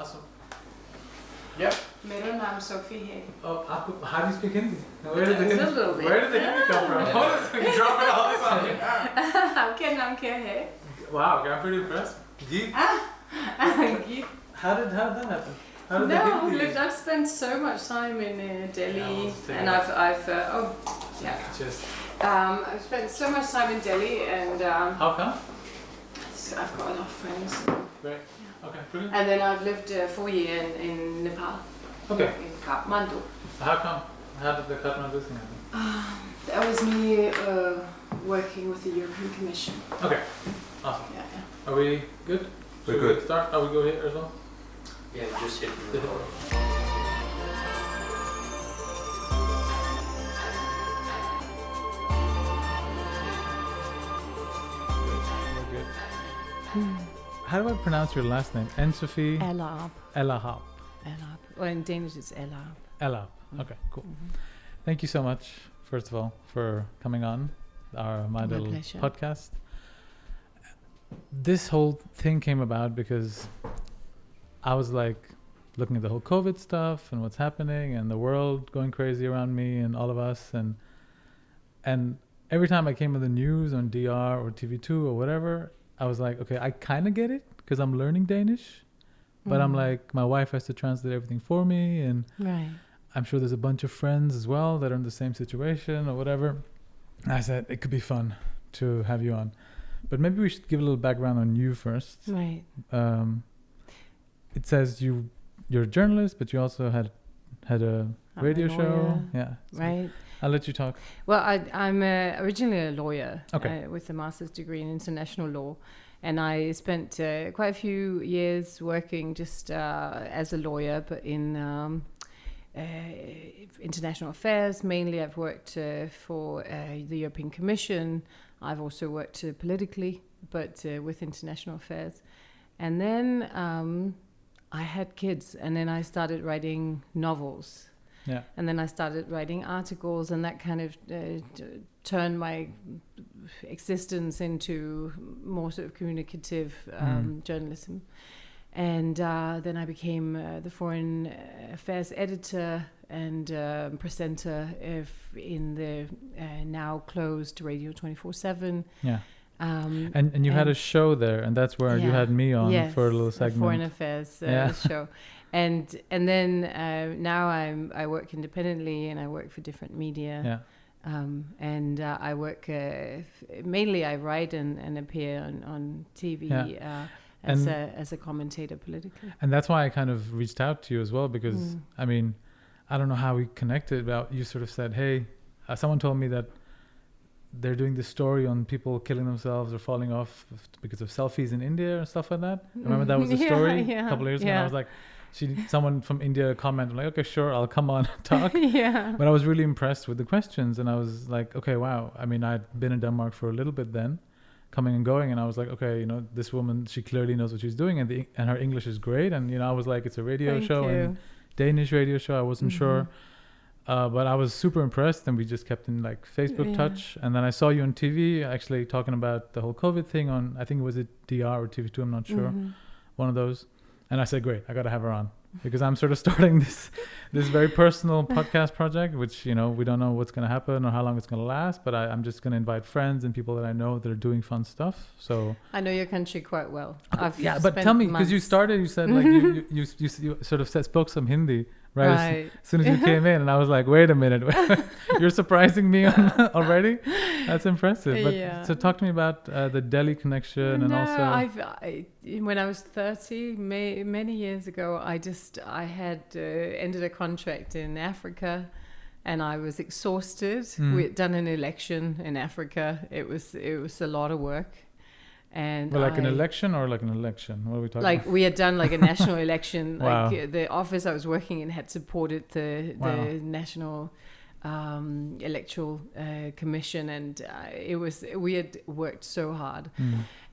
Awesome. Yeah. मेरा नाम Sofie है. Oh, how do you speak Hindi? Where A little bit. Where did the Hindi come from? You drop it all this on me. आपका नाम क्या है? Wow, I'm pretty impressed. Geet. Geet. How did that happen? How did I've spent so much time in Delhi, and I've Cheers. I've spent so much time in Delhi, and How come? I've got a lot of friends. Great. Okay, brilliant. And then I've lived for a year in Nepal. Okay. In Kathmandu. How come? How did the Kathmandu thing happen? That was me working with the European Commission. Okay. Awesome. Yeah. Are we good? We're Should good. We start? Are we go here as well? Yeah, just hit the record. We're good. How do I pronounce your last name? Sofie Allarp. Allarp. Allarp. Well, in Danish it's Allarp. Allarp. Okay, cool. Thank you so much, first of all, for coming on my little pleasure. podcast. This whole thing came about because I was like looking at the whole COVID stuff and what's happening and the world going crazy around me and all of us, and every time I came with the news on DR or TV2 or whatever, I was like, okay, I kind of get it because I'm learning Danish, but I'm like, my wife has to translate everything for me, and Right. I'm sure there's a bunch of friends as well that are in the same situation or whatever. And I said it could be fun to have you on, but maybe we should give a little background on you first. Right. It says you're a journalist, but you also had a I'm radio a show. lawyer. Yeah. Right. I'll let you talk. Well, I'm originally a lawyer with a master's degree in international law. And I spent quite a few years working just as a lawyer, but in international affairs. Mainly I've worked for the European Commission. I've also worked politically, but with international affairs. And then I had kids, and then I started writing novels. Yeah. And then I started writing articles, and that kind of turned my existence into more sort of communicative journalism. And then I became the foreign affairs editor and presenter in the now closed Radio 24/7. Yeah. And you had a show there, and that's where you had me on for a little segment. Foreign affairs show. And then now I work independently, and I work for different media. Yeah. And I work mainly. I write and appear on TV as a commentator politically. And that's why I kind of reached out to you as well, because I mean, I don't know how we connected, but you sort of said, "Hey, someone told me that they're doing this story on people killing themselves or falling off because of selfies in India and stuff like that." Remember that was the story a couple of years ago. And I was like, someone from India commented, like, okay, sure, I'll come on and talk. But I was really impressed with the questions, and I was like, okay, wow. I mean, I'd been in Denmark for a little bit then, coming and going, and I was like, okay, this woman, she clearly knows what she's doing, and her English is great. And I was like, it's a radio show, and Danish radio show. I wasn't sure, but I was super impressed, and we just kept in like Facebook touch. And then I saw you on TV actually talking about the whole COVID thing on, I think it was at DR or TV2, I'm not sure, one of those. And I said, great, I got to have her on, because I'm sort of starting this very personal podcast project, which, we don't know what's going to happen or how long it's going to last, but I'm just going to invite friends and people that I know that are doing fun stuff. So I know your country quite well. But tell me, because you said like you sort of spoke some Hindi, right? As soon as you came in, and I was like, wait a minute, you're surprising me already? That's impressive. But so talk to me about the Delhi connection, and also when I was 30, many years ago, I had ended a contract in Africa, and I was exhausted. We had done an election in Africa. It was a lot of work. And an election or like an election? What are we talking about? Like we had done like a national election. Wow. Like the office I was working in had supported the national electoral commission, and we had worked so hard.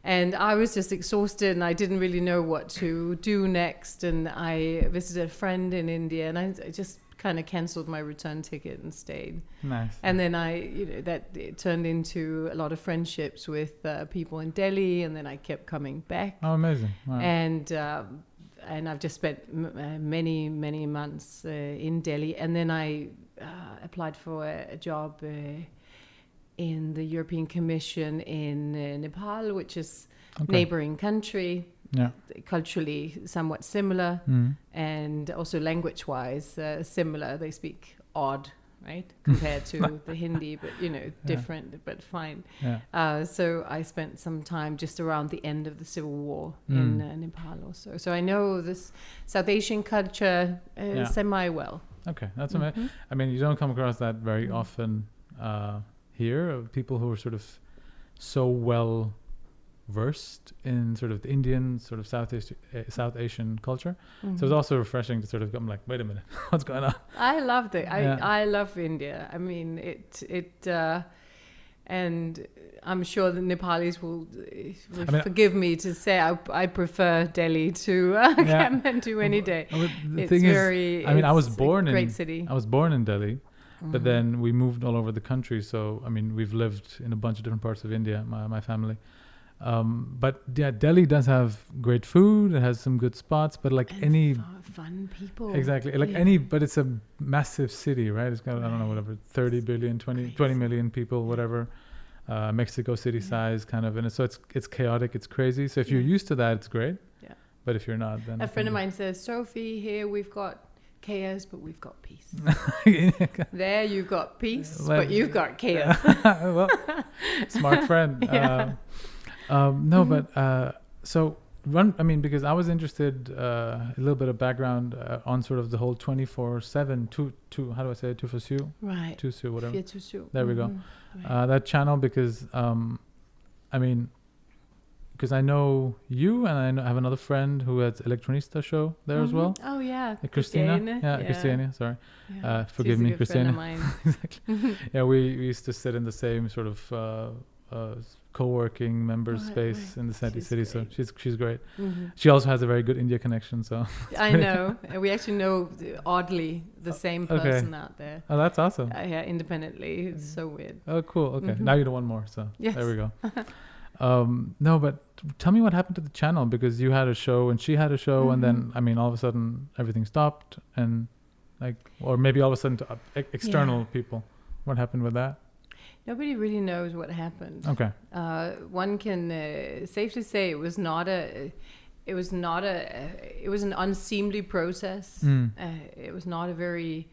And I was just exhausted, and I didn't really know what to do next. And I visited a friend in India, and I just kind of cancelled my return ticket and stayed. Nice. And then it turned into a lot of friendships with people in Delhi, and then I kept coming back. Oh, amazing. Wow. And and I've just spent many months in Delhi, and then I applied for a job in the European Commission in Nepal, which is neighboring country, culturally somewhat similar, and also language-wise similar. They speak odd, right, compared to the Hindi, but different, but fine. So I spent some time just around the end of the civil war in Nepal also. So I know this South Asian culture semi-well. Okay, that's amazing. I mean, you don't come across that very often here, of people who are sort of so well versed in sort of the Indian, sort of South Asian culture. So it's also refreshing to sort of come like, wait a minute, what's going on? I loved it. I love India. I mean, it and I'm sure the Nepalis will forgive me to say I prefer Delhi to Kathmandu any day. The thing is, I mean, I was born in great city. I was born in Delhi. But then we moved all over the country. So, I mean, we've lived in a bunch of different parts of India, my family. But yeah, Delhi does have great food. It has some good spots, but like and fun people. Exactly. Like but it's a massive city, right? It's got, I don't know, whatever, 30 billion, 20 million people, whatever. Mexico City size kind of. And so it's chaotic. It's crazy. So if you're used to that, it's great. Yeah. But if you're not, then... A friend of mine says, Sophie, here we've got chaos, but we've got peace. There you've got peace, but you've got chaos. Well, smart friend. No, but so because I was interested a little bit of background on sort of the whole 24/7 two how do I say it, Tufusu? Right. Tusu, whatever. There we go. Right. That channel, because because I know you, and I have another friend who has Electronista show there as well. Oh yeah, Christina. Christina. Sorry, forgive me, Christina. Friend of mine. Exactly. Yeah, we used to sit in the same sort of co-working member space in the city. Great. So she's great. She also has a very good India connection. So I know, and we actually know oddly the same person out there. Oh, that's awesome. Yeah, independently. It's so weird. Oh, cool. Okay, now you know one more. So yes. There we go. No, but tell me what happened to the channel, because you had a show and she had a show, and then all of a sudden everything stopped, and or maybe all of a sudden to external people. What happened with that? Nobody really knows what happened. Okay. One can safely say it was an unseemly process. It was not a very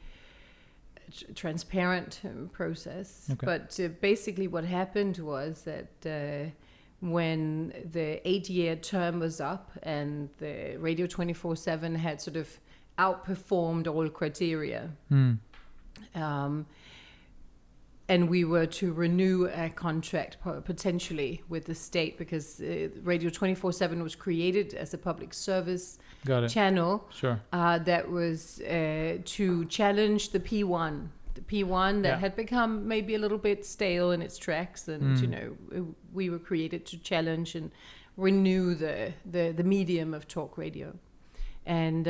transparent process. Okay. But basically what happened was that when the 8-year term was up and the Radio 24/7 had sort of outperformed all criteria, and we were to renew a contract potentially with the state, because Radio 24/7 was created as a public service channel. Sure. That was to challenge the P1. The P1 that had become maybe a little bit stale in its tracks, and we were created to challenge and renew the medium of talk radio, and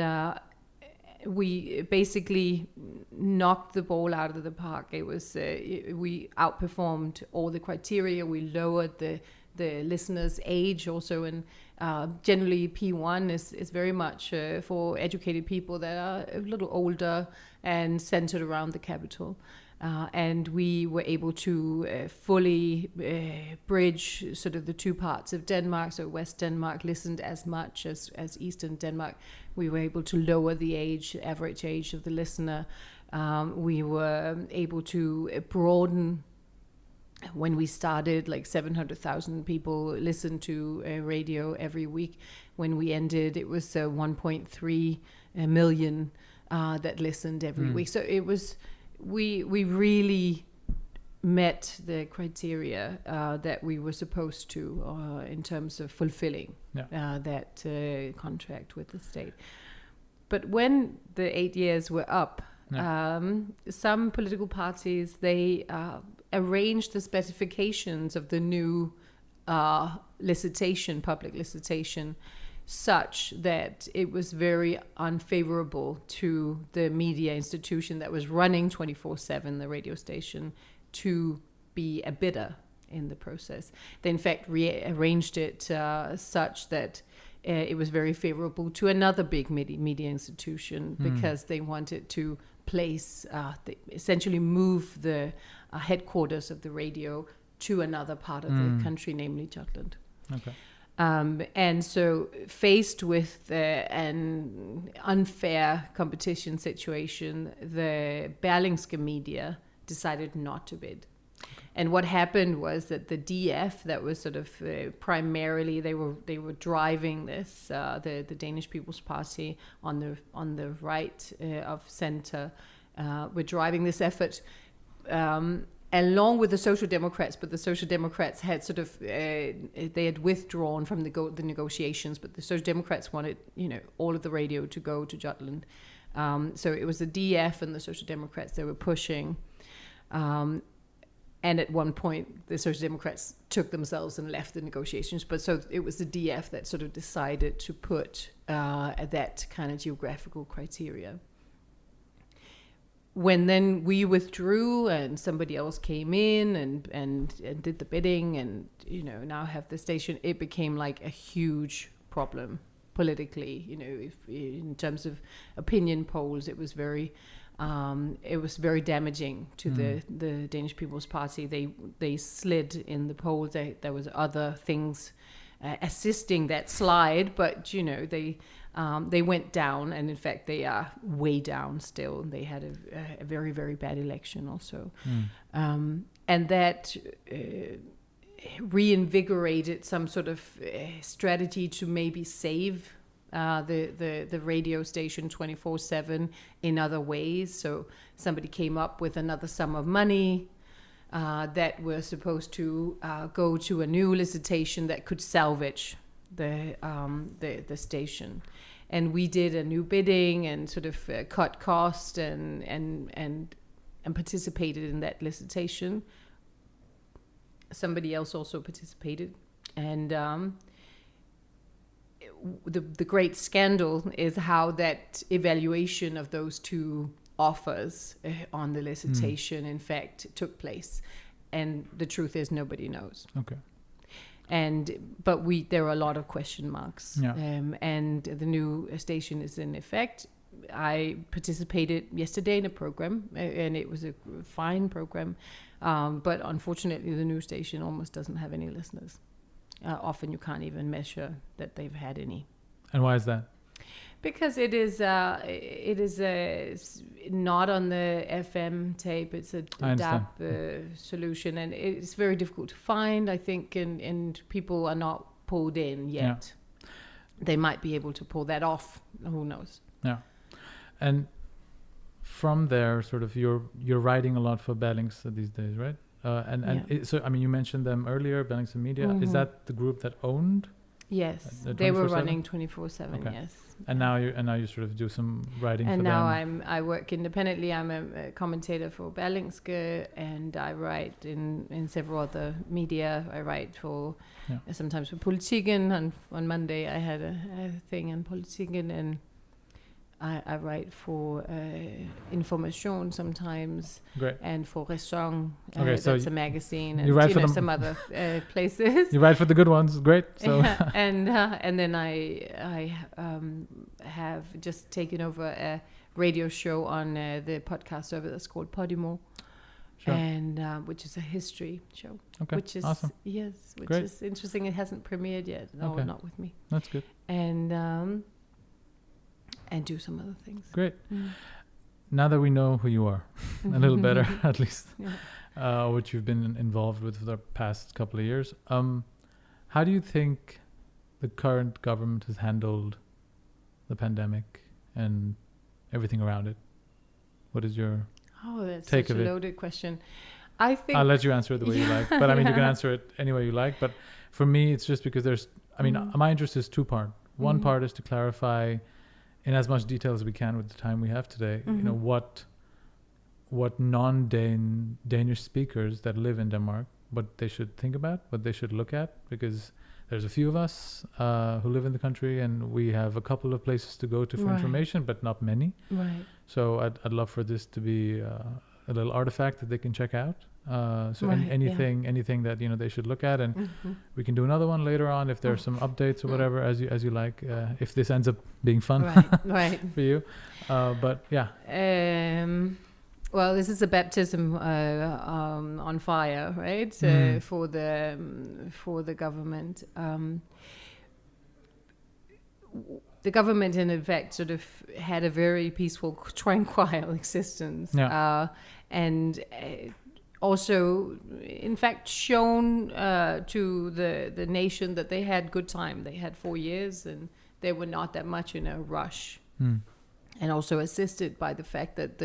we basically knocked the ball out of the park. It was we outperformed all the criteria. We lowered the listeners' age also, and generally P1 is very much for educated people that are a little older and centered around the capital. And we were able to fully bridge sort of the two parts of Denmark. So West Denmark listened as much as Eastern Denmark. We were able to lower the average age of the listener. We were able to broaden. When we started, 700,000 people listened to radio every week. When we ended, it was 1.3 million that listened every week. So it was, we really met the criteria that we were supposed to in terms of fulfilling that contract with the state. But when the 8 years were up, some political parties, they arranged the specifications of the new public licitation, such that it was very unfavorable to the media institution that was running 24/7, the radio station, to be a bidder in the process. They in fact rearranged it such that it was very favorable to another big media institution because they wanted to place, essentially move the headquarters of the radio to another part of the country, namely Jutland. Okay. And so faced with an unfair competition situation, the Berlingske media decided not to bid. And what happened was that the DF, that was sort of primarily they were driving this, the Danish People's Party on the right of center, were driving this effort along with the Social Democrats. But the Social Democrats had sort of they had withdrawn from the negotiations. But the Social Democrats wanted all of the radio to go to Jutland. So it was the DF and the Social Democrats that were pushing. And at one point, the Social Democrats took themselves and left the negotiations. But so it was the DF that sort of decided to put that kind of geographical criteria. When then we withdrew and somebody else came in and did the bidding and, now have the station, it became like a huge problem politically. If in terms of opinion polls, it was very damaging to the Danish People's Party. They slid in the polls. There was other things assisting that slide, but they went down, and in fact they are way down still. They had a very, very bad election also, and that reinvigorated some sort of strategy to maybe save the radio station 24/7 in other ways. So somebody came up with another sum of money that were supposed to go to a new licitation that could salvage the station. And we did a new bidding and sort of cut cost and participated in that licitation. Somebody else also participated, and the great scandal is how that evaluation of those two offers on the licitation in fact took place, and the truth is nobody knows. Okay. But there are a lot of question marks. Yeah. And the new station is in effect. I participated yesterday in a program, and it was a fine program, but unfortunately the new station almost doesn't have any listeners. Often you can't even measure that they've had any. And why is that? Because it is not on the FM tape. It's a DAB solution, and it's very difficult to find, I think, and people are not pulled in yet. Yeah. They might be able to pull that off. Who knows? Yeah. And from there, sort of, you're writing a lot for Berlingske these days, right? So I mean, you mentioned them earlier, Berlingske Media. Mm-hmm. Is that the group that owned? Yes, they were running 24/7. Okay. Yes. And now you sort of do some writing. And for now them. I work independently. I'm a commentator for Berlingske, and I write in several other media. I write for sometimes for Politikken. On Monday I had a thing on Politikken, and I write for Information sometimes. Great. And for Raison. Okay, so that's a magazine, and you write for some other places. You write for the good ones, great. So and then I have just taken over a radio show on the podcast server that's called Podimo. Sure. And which is a history show. Okay, which is awesome. Yes, which Great. is interesting. It hasn't premiered yet. No, okay. Not with me. That's good. And do some other things. Great. Now that we know who you are a little better, at least, what you've been involved with for the past couple of years, how do you think the current government has handled the pandemic and everything around it? What is your that's take such of a it? Loaded question. I think I'll let you answer it the way you like, but I mean, you can answer it any way you like. But for me, it's just because my interest is two-part. One part is to clarify in as much detail as we can with the time we have today, what non-Danish speakers that live in Denmark, what they should think about, what they should look at, because there's a few of us who live in the country, and we have a couple of places to go to for information, but not many. Right. So I'd love for this to be a little artifact that they can check out. So Right, anything that they should look at, and we can do another one later on if there's some updates or whatever, as you like. If this ends up being fun right. for you, but yeah. Well, this is a baptism on fire, right? For the government. The government, in effect, sort of had a very peaceful, tranquil existence, and also, in fact, shown to the nation that they had good time. They had 4 years, and they were not that much in a rush, and also assisted by the fact that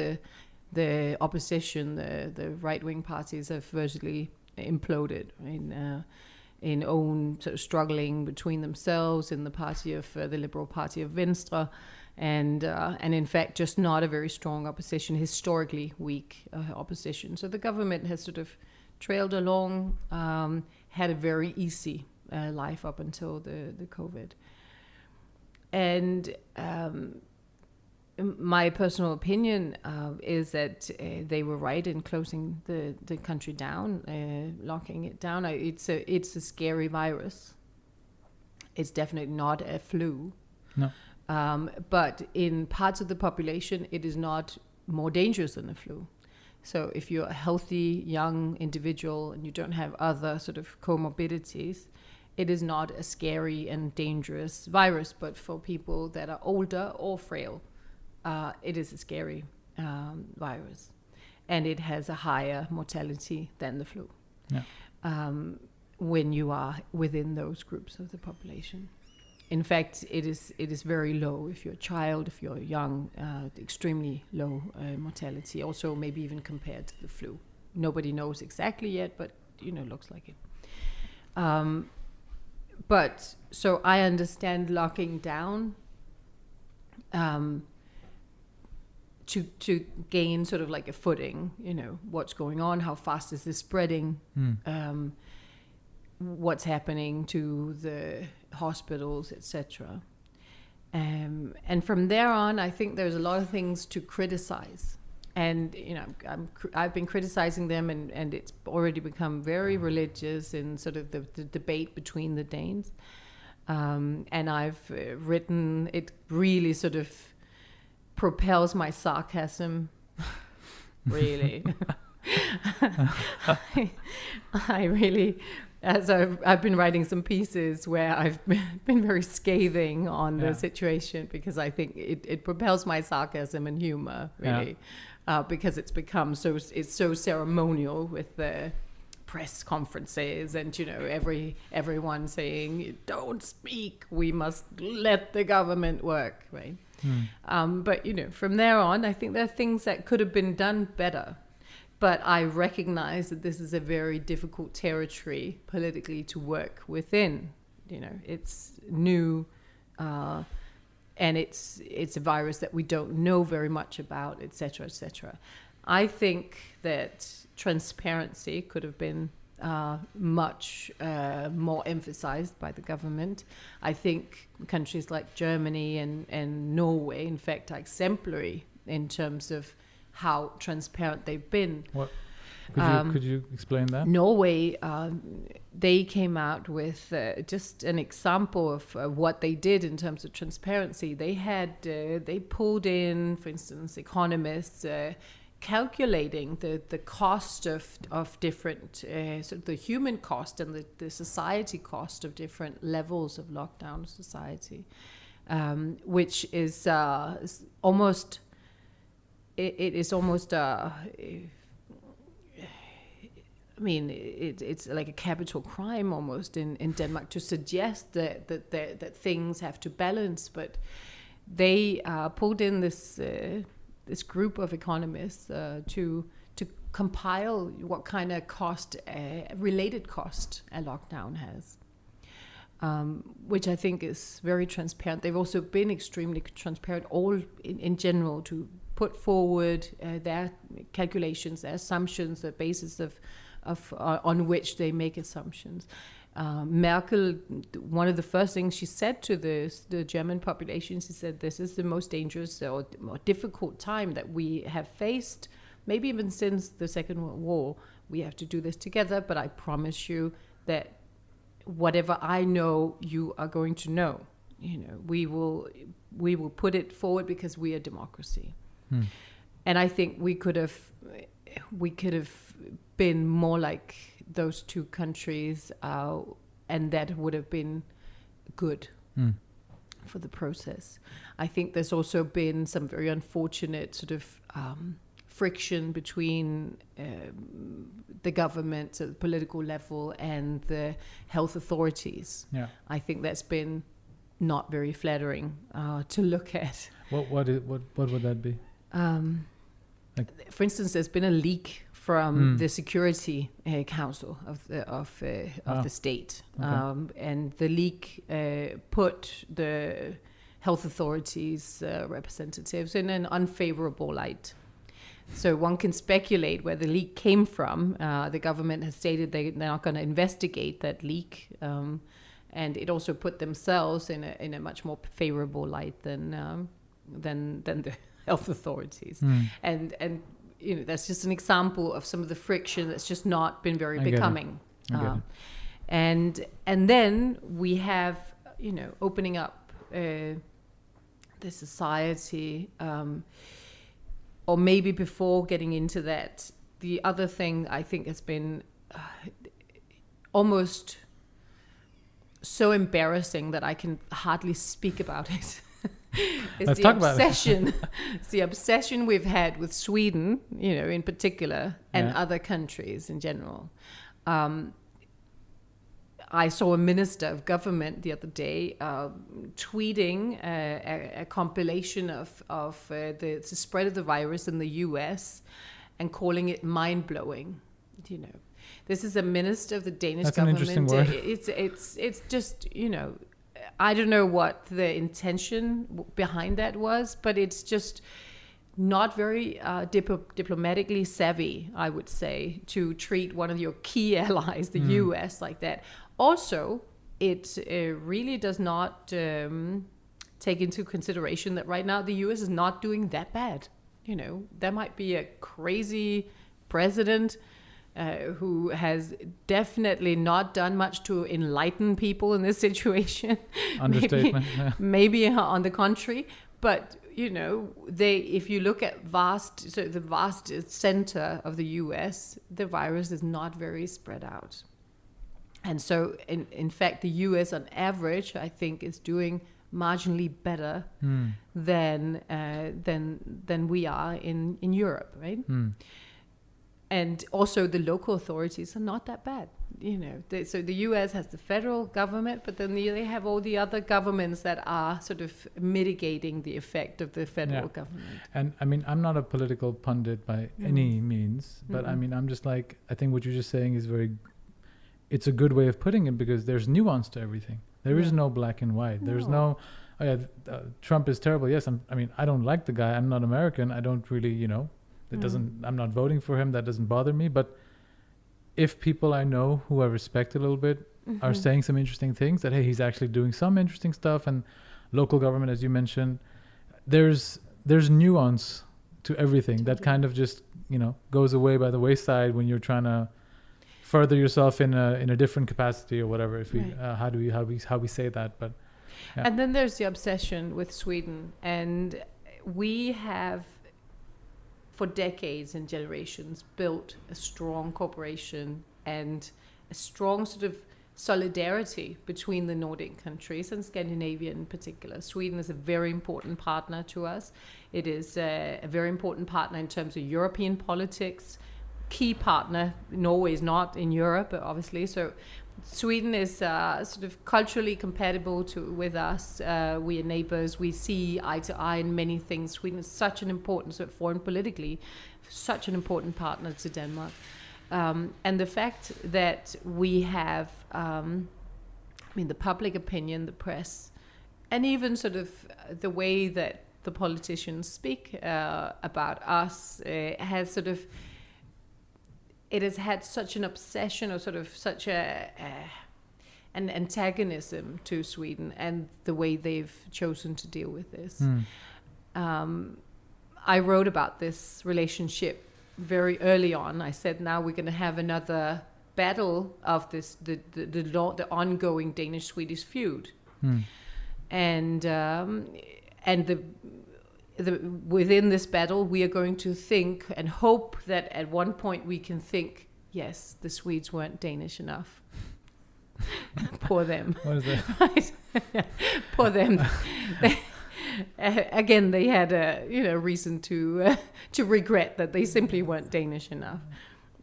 the opposition, the right-wing parties, have virtually imploded in own sort of struggling between themselves in the party of the Liberal Party of Venstre, and in fact just not a very strong opposition, historically weak opposition. So the government has sort of trailed along, had a very easy life up until the COVID. And my personal opinion is that they were right in closing the country down, locking it down. It's a scary virus. It's definitely not a flu. No. But in parts of the population, it is not more dangerous than the flu. So if you're a healthy young individual and you don't have other sort of comorbidities, it is not a scary and dangerous virus. But for people that are older or frail, it is a scary virus, and it has a higher mortality than the flu when you are within those groups of the population. In fact, it is very low if you're a child, if you're young, extremely low mortality, also maybe even compared to the flu. Nobody knows exactly yet, but looks like it. But so I understand locking down to gain sort of like a footing, what's going on, how fast is this spreading, what's happening to the hospitals, etc. And from there on, I think there's a lot of things to criticize. And, I've been criticizing them, and it's already become very religious in sort of the debate between the Danes. And I've written, it really sort of propels my sarcasm, really. I really, as I've been writing some pieces where I've been very scathing on the situation, because I think it propels my sarcasm and humor, really, because it's become it's so ceremonial with the press conferences and everyone saying, don't speak, we must let the government work, right? But from there on, I think there are things that could have been done better. But I recognize that this is a very difficult territory politically to work within. It's new, and it's a virus that we don't know very much about, etc., etc. I think that transparency could have been much more emphasized by the government. I think countries like Germany and Norway, in fact, are exemplary in terms of how transparent they've been. What? Could you explain that? Norway, they came out with just an example of what they did in terms of transparency. They pulled in, for instance, economists calculating the cost of different, sort of the human cost and the society cost of different levels of lockdown society, which is almost. It is almost. It's like a capital crime almost in Denmark to suggest that things have to balance, but they pulled in this group of economists to compile what kind of related cost a lockdown has, which I think is very transparent. They've also been extremely transparent, all in general, to put forward their calculations, their assumptions, the basis of on which they make assumptions. Merkel, one of the first things she said to the German population, she said, this is the most dangerous or more difficult time that we have faced, maybe even since the Second World War, we have to do this together, but I promise you that whatever I know, you are going to know. You know, we will put it forward because we are democracy. And I think we could have been more like those two countries, and that would have been good for the process. I think there's also been some very unfortunate sort of friction between the government at the political level and the health authorities. Yeah. I think that's been not very flattering to look at. What would that be? For instance, there's been a leak from the Security Council of the state, and the leak put the health authorities' representatives in an unfavorable light. So one can speculate where the leak came from. The government has stated they're not going to investigate that leak, and it also put themselves in a much more favorable light than the health authorities. And you know, that's just an example of some of the friction that's just not been very becoming. And then we have, you know, opening up the society, or maybe before getting into that, the other thing I think has been almost so embarrassing that I can hardly speak about it. It's the obsession we've had with Sweden, you know, in particular, and other countries in general. I saw a minister of government the other day tweeting a compilation of the spread of the virus in the US and calling it mind-blowing. You know, this is a minister of the Danish government. That's an interesting word. It's just, you know, I don't know what the intention behind that was, but it's just not very diplomatically savvy, I would say, to treat one of your key allies, the US, like that. Also, it really does not take into consideration that right now the US is not doing that bad. You know, there might be a crazy president who has definitely not done much to enlighten people in this situation. Understatement. Maybe on the contrary, but you know, if you look at the vast center of the US, the virus is not very spread out. And so, in fact, the US on average, I think, is doing marginally better than we are in Europe, right? And also the local authorities are not that bad, you know. So the US has the federal government, but then they have all the other governments that are sort of mitigating the effect of the federal government. And I mean, I'm not a political pundit by any means, but I mean, I'm just like, I think what you're just saying is it's a good way of putting it, because there's nuance to everything. There is no black and white. There's no, Trump is terrible. Yes, I mean, I don't like the guy. I'm not American. I don't really, you know. I'm not voting for him. That doesn't bother me. But if people I know who I respect a little bit are saying some interesting things, that, hey, he's actually doing some interesting stuff, and local government, as you mentioned, there's nuance to everything that kind of just, you know, goes away by the wayside when you're trying to further yourself in a different capacity or whatever. If we how we say that, but and then there's the obsession with Sweden, and we have, for decades and generations, built a strong cooperation and a strong sort of solidarity between the Nordic countries and Scandinavia in particular. Sweden is a very important partner to us. It is a very important partner in terms of European politics. Key partner. Norway is not in Europe, obviously. So Sweden is sort of culturally compatible with us. We are neighbors. We see eye to eye in many things. Sweden is such an important, sort of foreign politically, such an important partner to Denmark. And the fact that we have, the public opinion, the press, and even sort of the way that the politicians speak about us has sort of, it has had such an obsession, or sort of such an antagonism to Sweden and the way they've chosen to deal with this. I wrote about this relationship very early on, I said, now we're going to have another battle of this, the ongoing Danish-Swedish feud. And within this battle, we are going to think and hope that at one point we can think, yes, the Swedes weren't Danish enough. Poor them. What is that? Right? Poor them. Again, they had a reason to regret that they simply weren't Danish enough.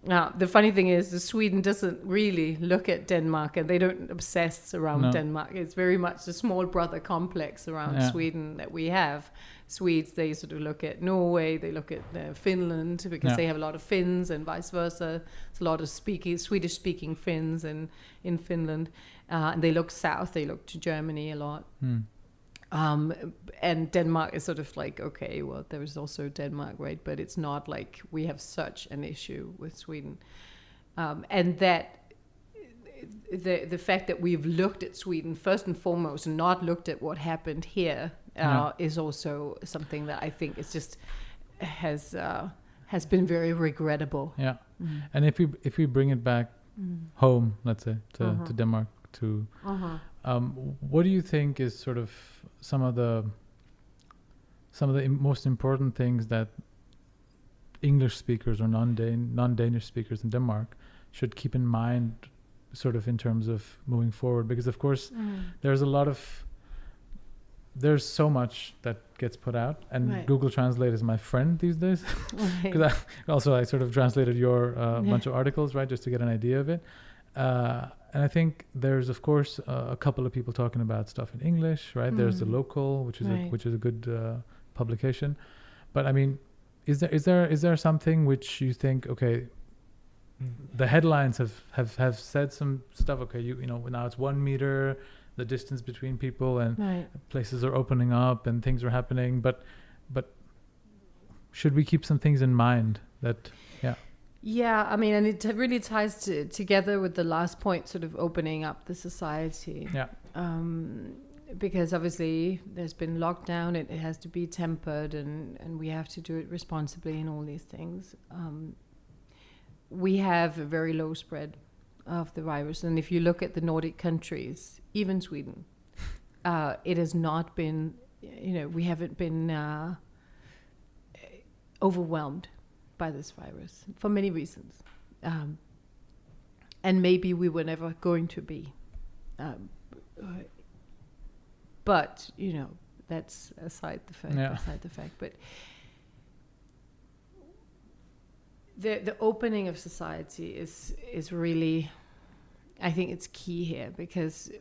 Now, the funny thing is, the Sweden doesn't really look at Denmark, and they don't obsess around Denmark. It's very much the small brother complex around Sweden that we have. Swedes, they sort of look at Norway, they look at Finland, because they have a lot of Finns, and vice versa. There's a lot of Swedish-speaking Finns in Finland. And they look south, they look to Germany a lot. And Denmark is sort of like, okay, well, there is also Denmark, right? But it's not like we have such an issue with Sweden. And that the fact that we've looked at Sweden first and foremost and not looked at what happened here is also something that I think is just has been very regrettable. Yeah. And if we bring it back home, let's say, to Denmark, what do you think is sort of some of the most important things that English speakers or non-Danish speakers in Denmark should keep in mind, sort of in terms of moving forward? Because of course there's so much that gets put out, and Google Translate is my friend these days, because I sort of translated your bunch of articles, right, just to get an idea of it. And I think there's, of course, a couple of people talking about stuff in English, right? There's the Local, which is a good publication. But I mean, is there something which you think, okay, the headlines have said some stuff, okay, you know now it's 1 meter, the distance between people, and places are opening up and things are happening, but should we keep some things in mind that Yeah, I mean, and it really ties together with the last point, sort of opening up the society. Yeah. Because obviously there's been lockdown, it has to be tempered, and we have to do it responsibly and all these things. We have a very low spread of the virus. And if you look at the Nordic countries, even Sweden, it has not been, we haven't been overwhelmed by this virus for many reasons, and maybe we were never going to be, but that's aside the fact. But the opening of society is really, I think it's key here, because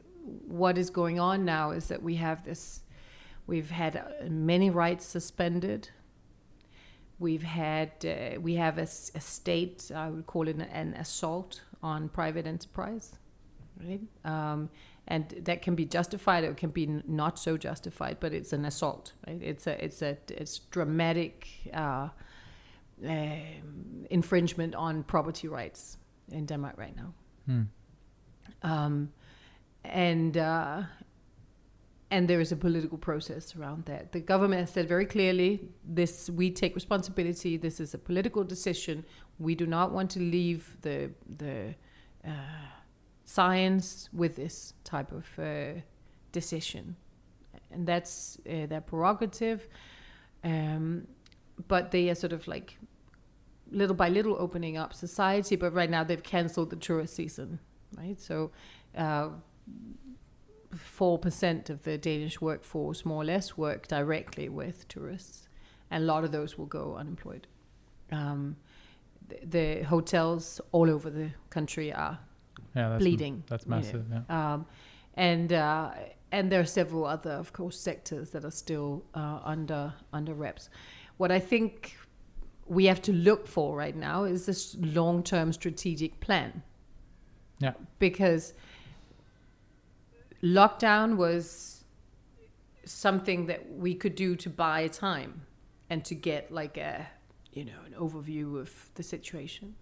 what is going on now is that we've had many rights suspended. We have a state, I would call it an assault on private enterprise, right? And that can be justified, or it can be not so justified, but it's an assault, right? It's dramatic infringement on property rights in Denmark right now. And there is a political process around that. The government has said very clearly, we take responsibility. This is a political decision. We do not want to leave the science with this type of decision. And that's their prerogative. But they are sort of like little by little opening up society. But right now they've canceled the tourist season, right? So 4% of the Danish workforce, more or less, work directly with tourists, and a lot of those will go unemployed. The hotels all over the country are bleeding. That's massive. And there are several other, of course, sectors that are still under wraps. What I think we have to look for right now is this long-term strategic plan. Yeah, because lockdown was something that we could do to buy time and to get like an overview of the situation.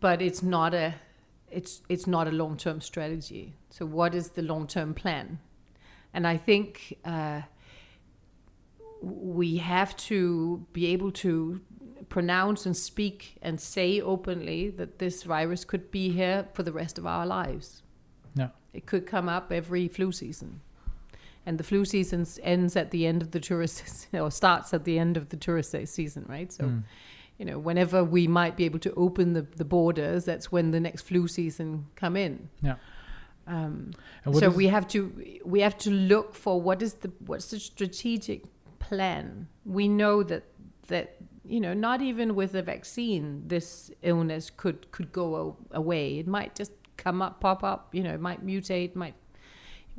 But it's not a long-term strategy. So what is the long-term plan? And I think we have to be able to pronounce and speak and say openly that this virus could be here for the rest of our lives. Yeah. It could come up every flu season. And the flu season ends at the end of the tourist, or starts at the end of the tourist season, right? So, whenever we might be able to open the borders, that's when the next flu season come in. Yeah. So we have to look for what's the strategic plan. We know that not even with a vaccine, this illness could go away. It might just pop up. It might mutate.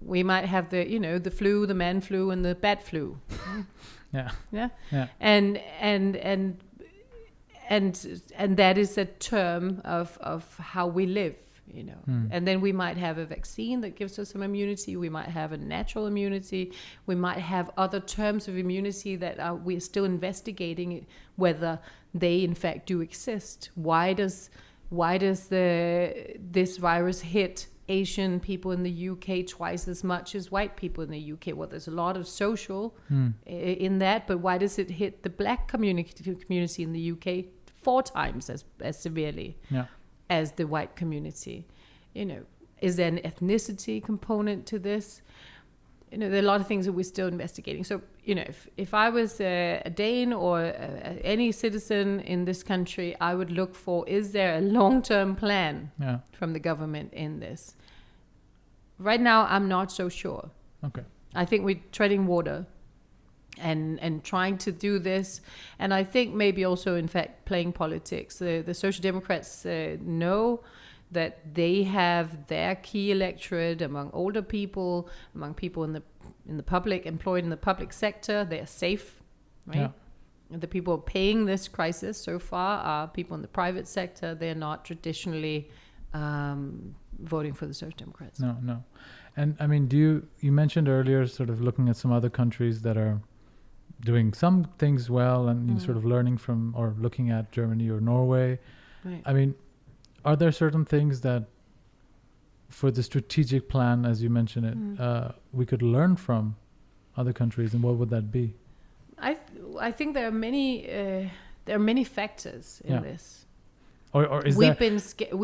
We might have the flu, the man flu, and the bat flu. Yeah. And that is a term of how we live. And then we might have a vaccine that gives us some immunity. We might have a natural immunity. We might have other terms of immunity that we're still investigating whether they in fact do exist. Why does this virus hit Asian people in the UK twice as much as white people in the UK? Well, there's a lot of social in that, but why does it hit the black community in the UK 4 times as severely? Yeah. As the white community? Is there an ethnicity component to this? There are a lot of things that we're still investigating. So, if I was a Dane or any citizen in this country, I would look for, is there a long-term plan from the government in this? Right now, I'm not so sure. Okay. I think we're treading water and trying to do this. And I think maybe also, in fact, playing politics. The Social Democrats know that they have their key electorate among older people, among people in the public, employed in the public sector. They're safe, right? Yeah. The people paying this crisis so far are people in the private sector. They're not traditionally voting for the Social Democrats. No. And I mean, you mentioned earlier sort of looking at some other countries that are doing some things well and sort of learning from or looking at Germany or Norway. Right. I mean, are there certain things that for the strategic plan, as you mentioned it, we could learn from other countries, and what would that be? I think there are many factors in this. Or is we've been scared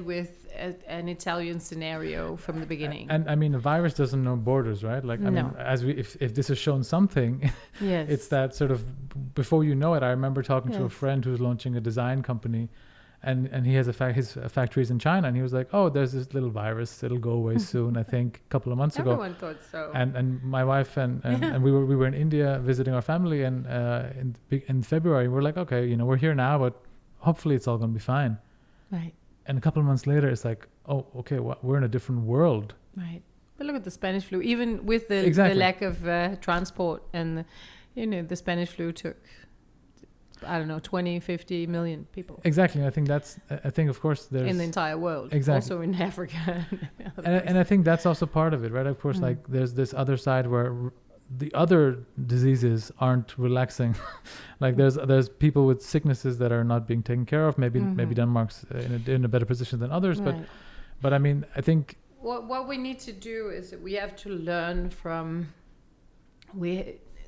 with an Italian scenario from the beginning. And I mean, the virus doesn't know borders, right? Like, I mean, if this has shown something, yes. It's that sort of, before you know it, I remember talking to a friend who's launching a design company, and he has his factories in China, and he was like, oh, there's this little virus, it'll go away soon, I think a couple of months ago. Everyone thought so. And my wife and we were in India visiting our family, and in February we're like, okay, we're here now, but hopefully it's all going to be fine. Right. And a couple of months later, it's like, oh, okay, we're in a different world. Right. But look at the Spanish flu. Even with the lack of transport, and the Spanish flu took, I don't know, 20, 50 million people. Exactly. I think of course there's... in the entire world. Exactly. Also in Africa. and I think that's also part of it, right? Of course, like there's this other side where the other diseases aren't relaxing. Like there's people with sicknesses that are not being taken care of. Maybe Denmark's in a better position than others. Right. But I mean, I think... What we need to do is that we have to learn from...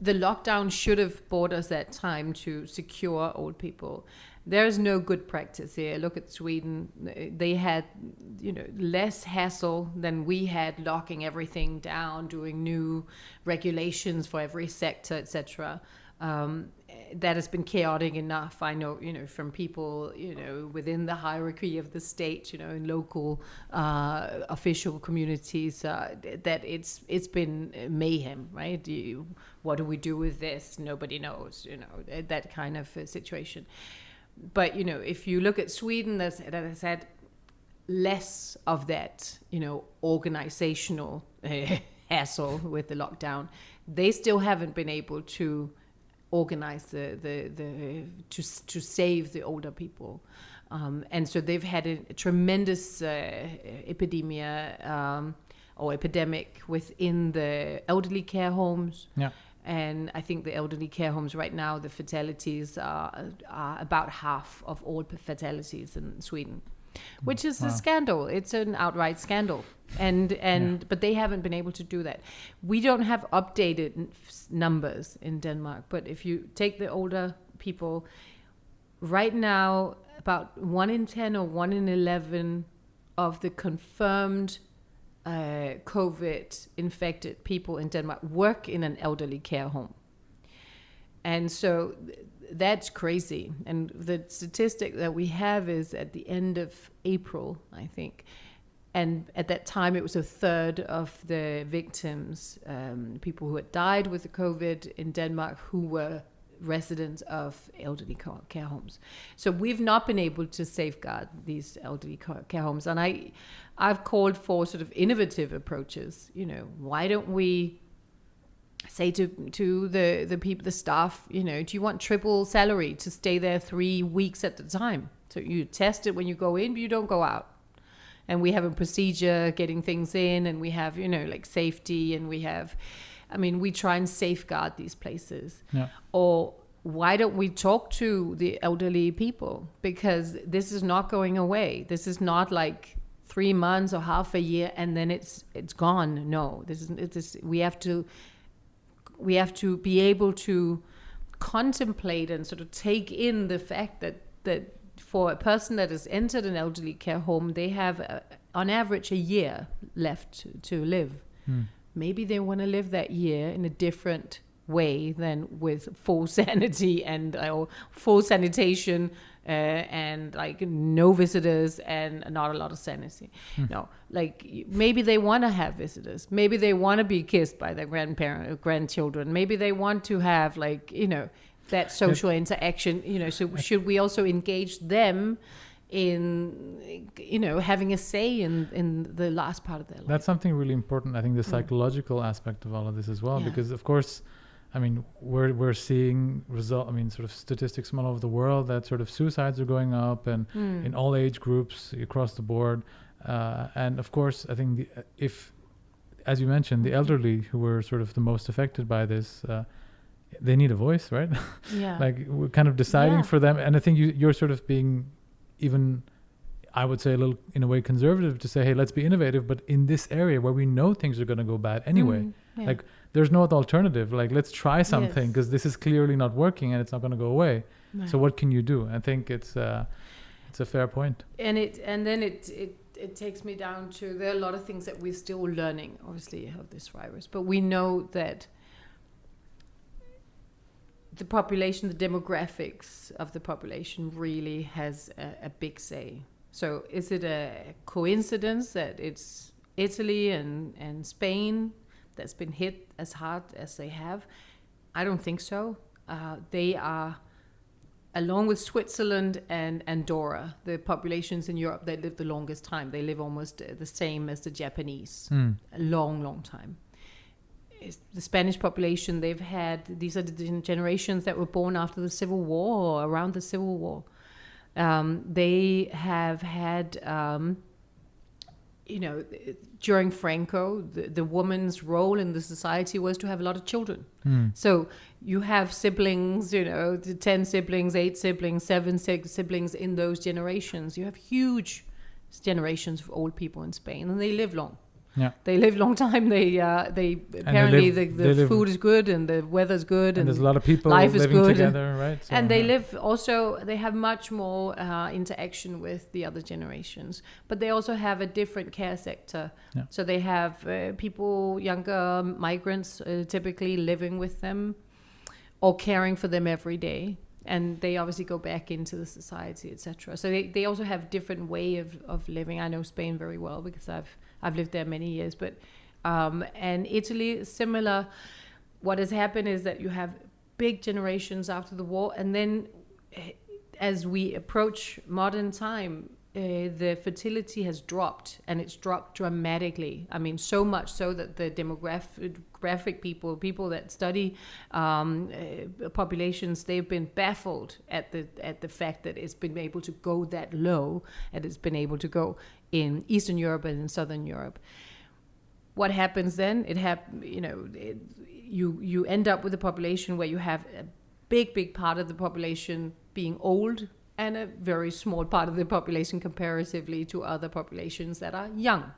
The lockdown should have bought us that time to secure old people. There's no good practice here. Look at Sweden. They had, less hassle than we had, locking everything down, doing new regulations for every sector, etc. That has been chaotic enough. I know, from people, within the hierarchy of the state, in local official communities, that it's been mayhem, right? What do we do with this? Nobody knows, that kind of situation. But, if you look at Sweden, that has had less of that, organizational hassle with the lockdown. They still haven't been able to organize to save the older people, and so they've had a tremendous epidemic within the elderly care homes. Yeah. And I think the elderly care homes right now, the fatalities are about half of all fatalities in Sweden. which is Wow. a scandal. It's an outright scandal. But they haven't been able to do that. We don't have updated numbers in Denmark, but if you take the older people, right now about 1 in 10 or 1 in 11 of the confirmed COVID infected people in Denmark work in an elderly care home. And so that's crazy. And the statistic that we have is at the end of April, I think. And at that time, it was a third of the victims, people who had died with the COVID in Denmark, who were residents of elderly care homes. So we've not been able to safeguard these elderly care homes. And I've called for sort of innovative approaches. You know, why don't we say to the people, the staff, you know, do you want triple salary to stay there 3 weeks at a time? So you test it when you go in, but you don't go out. And we have a procedure getting things in, and we have, you know, like safety, and we have, I mean, we try and safeguard these places. Yeah. Or why don't we talk to the elderly people? Because this is not going away. This is not like 3 months or half a year and then it's gone. No, we have to be able to contemplate and sort of take in the fact that for a person that has entered an elderly care home, they have on average a year left to live. Maybe they want to live that year in a different way than with full sanity and full sanitation and like no visitors and not a lot of sanity. No, like maybe they want to have visitors. Maybe they want to be kissed by their grandchildren. Maybe they want to have like, you know, that social interaction, you know. So should we also engage them in, you know, having a say in the last part of their life? That's something really important. I think the psychological aspect of all of this as well, because of course, I mean, we're seeing sort of statistics from all over the world that sort of suicides are going up, and in all age groups across the board. And of course, I think as you mentioned, the elderly who were sort of the most affected by this, they need a voice, right? Yeah. Like we're kind of deciding for them. And I think you're sort of being even, I would say, a little in a way conservative to say, hey, let's be innovative, but in this area where we know things are going to go bad anyway, like there's no alternative. Like let's try something because this is clearly not working and it's not going to go away. Right. So what can you do? I think it's a fair point. And then it takes me down to, there are a lot of things that we're still learning, obviously, of this virus, but we know that the population, the demographics of the population really has a big say. So is it a coincidence that it's Italy and Spain that's been hit as hard as they have? I don't think so. They are, along with Switzerland and Andorra, the populations in Europe that live the longest time. They live almost the same as the Japanese, a long, long time. The Spanish population, these are the generations that were born after the Civil War or around the Civil War. They have had, you know, during Franco, the woman's role in the society was to have a lot of children. So you have siblings, you know, 10 siblings, 8 siblings, 7 siblings in those generations. You have huge generations of old people in Spain, and they live long. Yeah, they live long time. They apparently the food is good and the weather's good and there's a lot of people living together, right? So, and they live also. They have much more interaction with the other generations, but they also have a different care sector. Yeah. So they have people, younger migrants, typically living with them or caring for them every day. And they obviously go back into the society, etc. So they also have different way of living. I know Spain very well because I've lived there many years. But and Italy, similar. What has happened is that you have big generations after the war, and then as we approach modern time, the fertility has dropped, and it's dropped dramatically. I mean, so much so that the demographic people that study populations, they've been baffled at the fact that it's been able to go that low, and it's been able to go in Eastern Europe and in Southern Europe. What happens then? You end up with a population where you have a big part of the population being old and a very small part of the population comparatively to other populations that are young.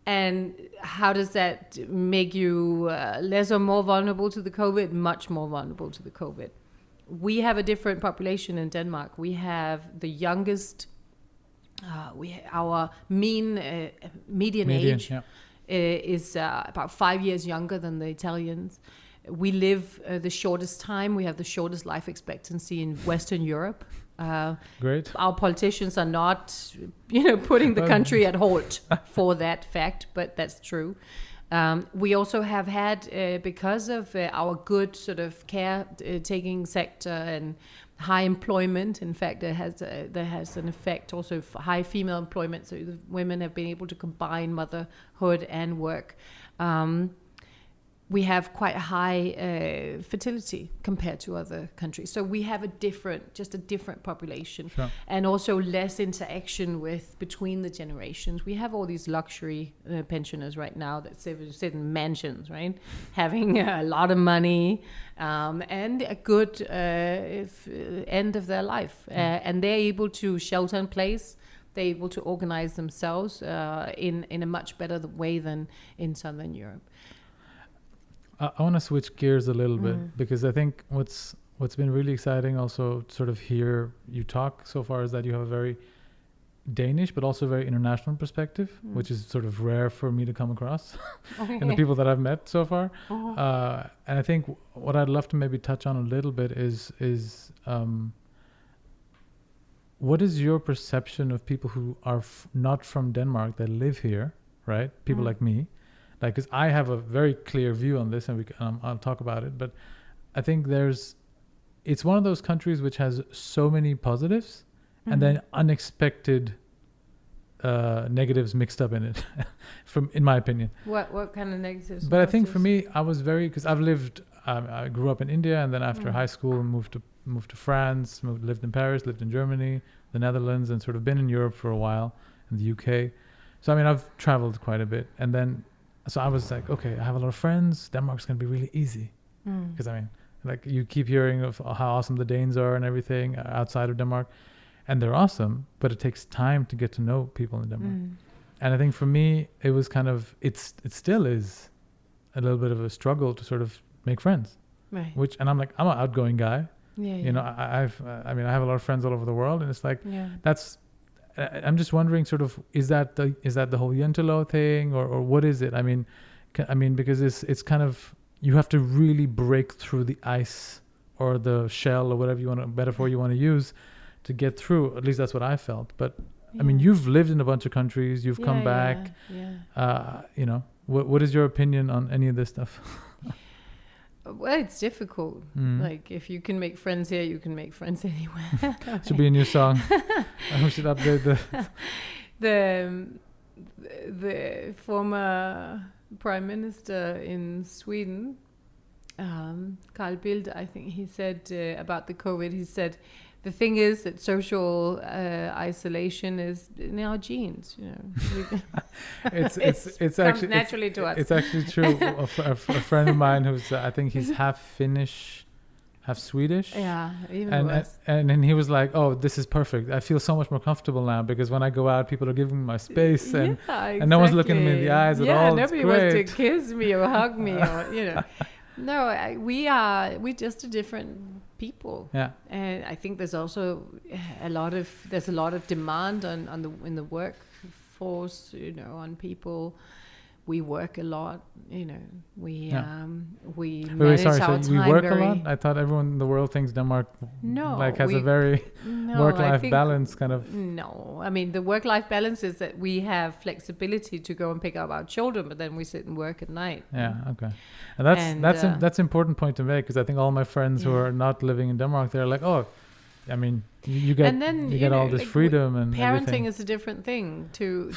And how does that make you less or more vulnerable to the COVID? Much more vulnerable to the COVID. We have a different population in Denmark. We have the youngest, our median age is about 5 years younger than the Italians. We live the shortest time. We have the shortest life expectancy in Western Europe. Great. Our politicians are not, putting the country at halt for that fact, but that's true. We also have had, because of our good sort of care-taking sector and high employment, in fact, there has an effect also for high female employment, so the women have been able to combine motherhood and work. We have quite a high fertility compared to other countries. So we have a different population. Sure. And also less interaction between the generations. We have all these luxury pensioners right now that sit in mansions, right? Having a lot of money and a good end of their life. And they're able to shelter in place. They're able to organize themselves in a much better way than in Southern Europe. I want to switch gears a little bit, because I think what's been really exciting also to sort of hear you talk so far is that you have a very Danish but also very international perspective, which is sort of rare for me to come across in the people that I've met so far. And I think what I'd love to maybe touch on a little bit is what is your perception of people who are not from Denmark that live here, right? People like me. Like, because I have a very clear view on this, and I'll talk about it. But I think it's one of those countries which has so many positives, and then unexpected negatives mixed up in it, in my opinion. What kind of negatives? But I think for me, I was because I grew up in India, and then after high school, moved to France, lived in Paris, lived in Germany, the Netherlands, and sort of been in Europe for a while, in the UK. So I mean, I've traveled quite a bit, and then. So I was like, okay, I have a lot of friends. Denmark's going to be really easy. Because, I mean, like you keep hearing of how awesome the Danes are and everything outside of Denmark. And they're awesome, but it takes time to get to know people in Denmark. And I think for me, it was kind of, it still is a little bit of a struggle to sort of make friends. Right. And I'm an outgoing guy. Yeah. You know, I have a lot of friends all over the world. And it's like, I'm just wondering, sort of, is that the whole Yentelo thing, or what is it? I mean, because it's kind of, you have to really break through the ice or the shell or whatever metaphor you want to use to get through. At least that's what I felt. But I mean, you've lived in a bunch of countries. You've come back. What is your opinion on any of this stuff? Well, it's difficult. Like, if you can make friends here, you can make friends anywhere. Should be a new song. We should update the former prime minister in Sweden, Carl Bildt, I think he said about the COVID, he said, the thing is that social isolation is in our genes, you know. It's actually naturally to us. It's actually true. A friend of mine who's I think he's half Finnish, half Swedish. Yeah, even worse. And he was like, "Oh, this is perfect. I feel so much more comfortable now because when I go out, people are giving me my space, and no one's looking me in the eyes at all. Yeah, nobody wants to kiss me or hug me, or you know." No, we're just a different people. Yeah, and I think there's also a lot of demand in the workforce, you know, on people. We work a lot, you know. We manage our time. We work a lot? I thought everyone in the world thinks Denmark has a very work-life balance kind of. No, I mean the work-life balance is that we have flexibility to go and pick up our children, but then we sit and work at night. Yeah, okay. And that's an important point to make, because I think all my friends who are not living in Denmark, they're like, oh, I mean, you get all this freedom and parenting everything. Is a different thing to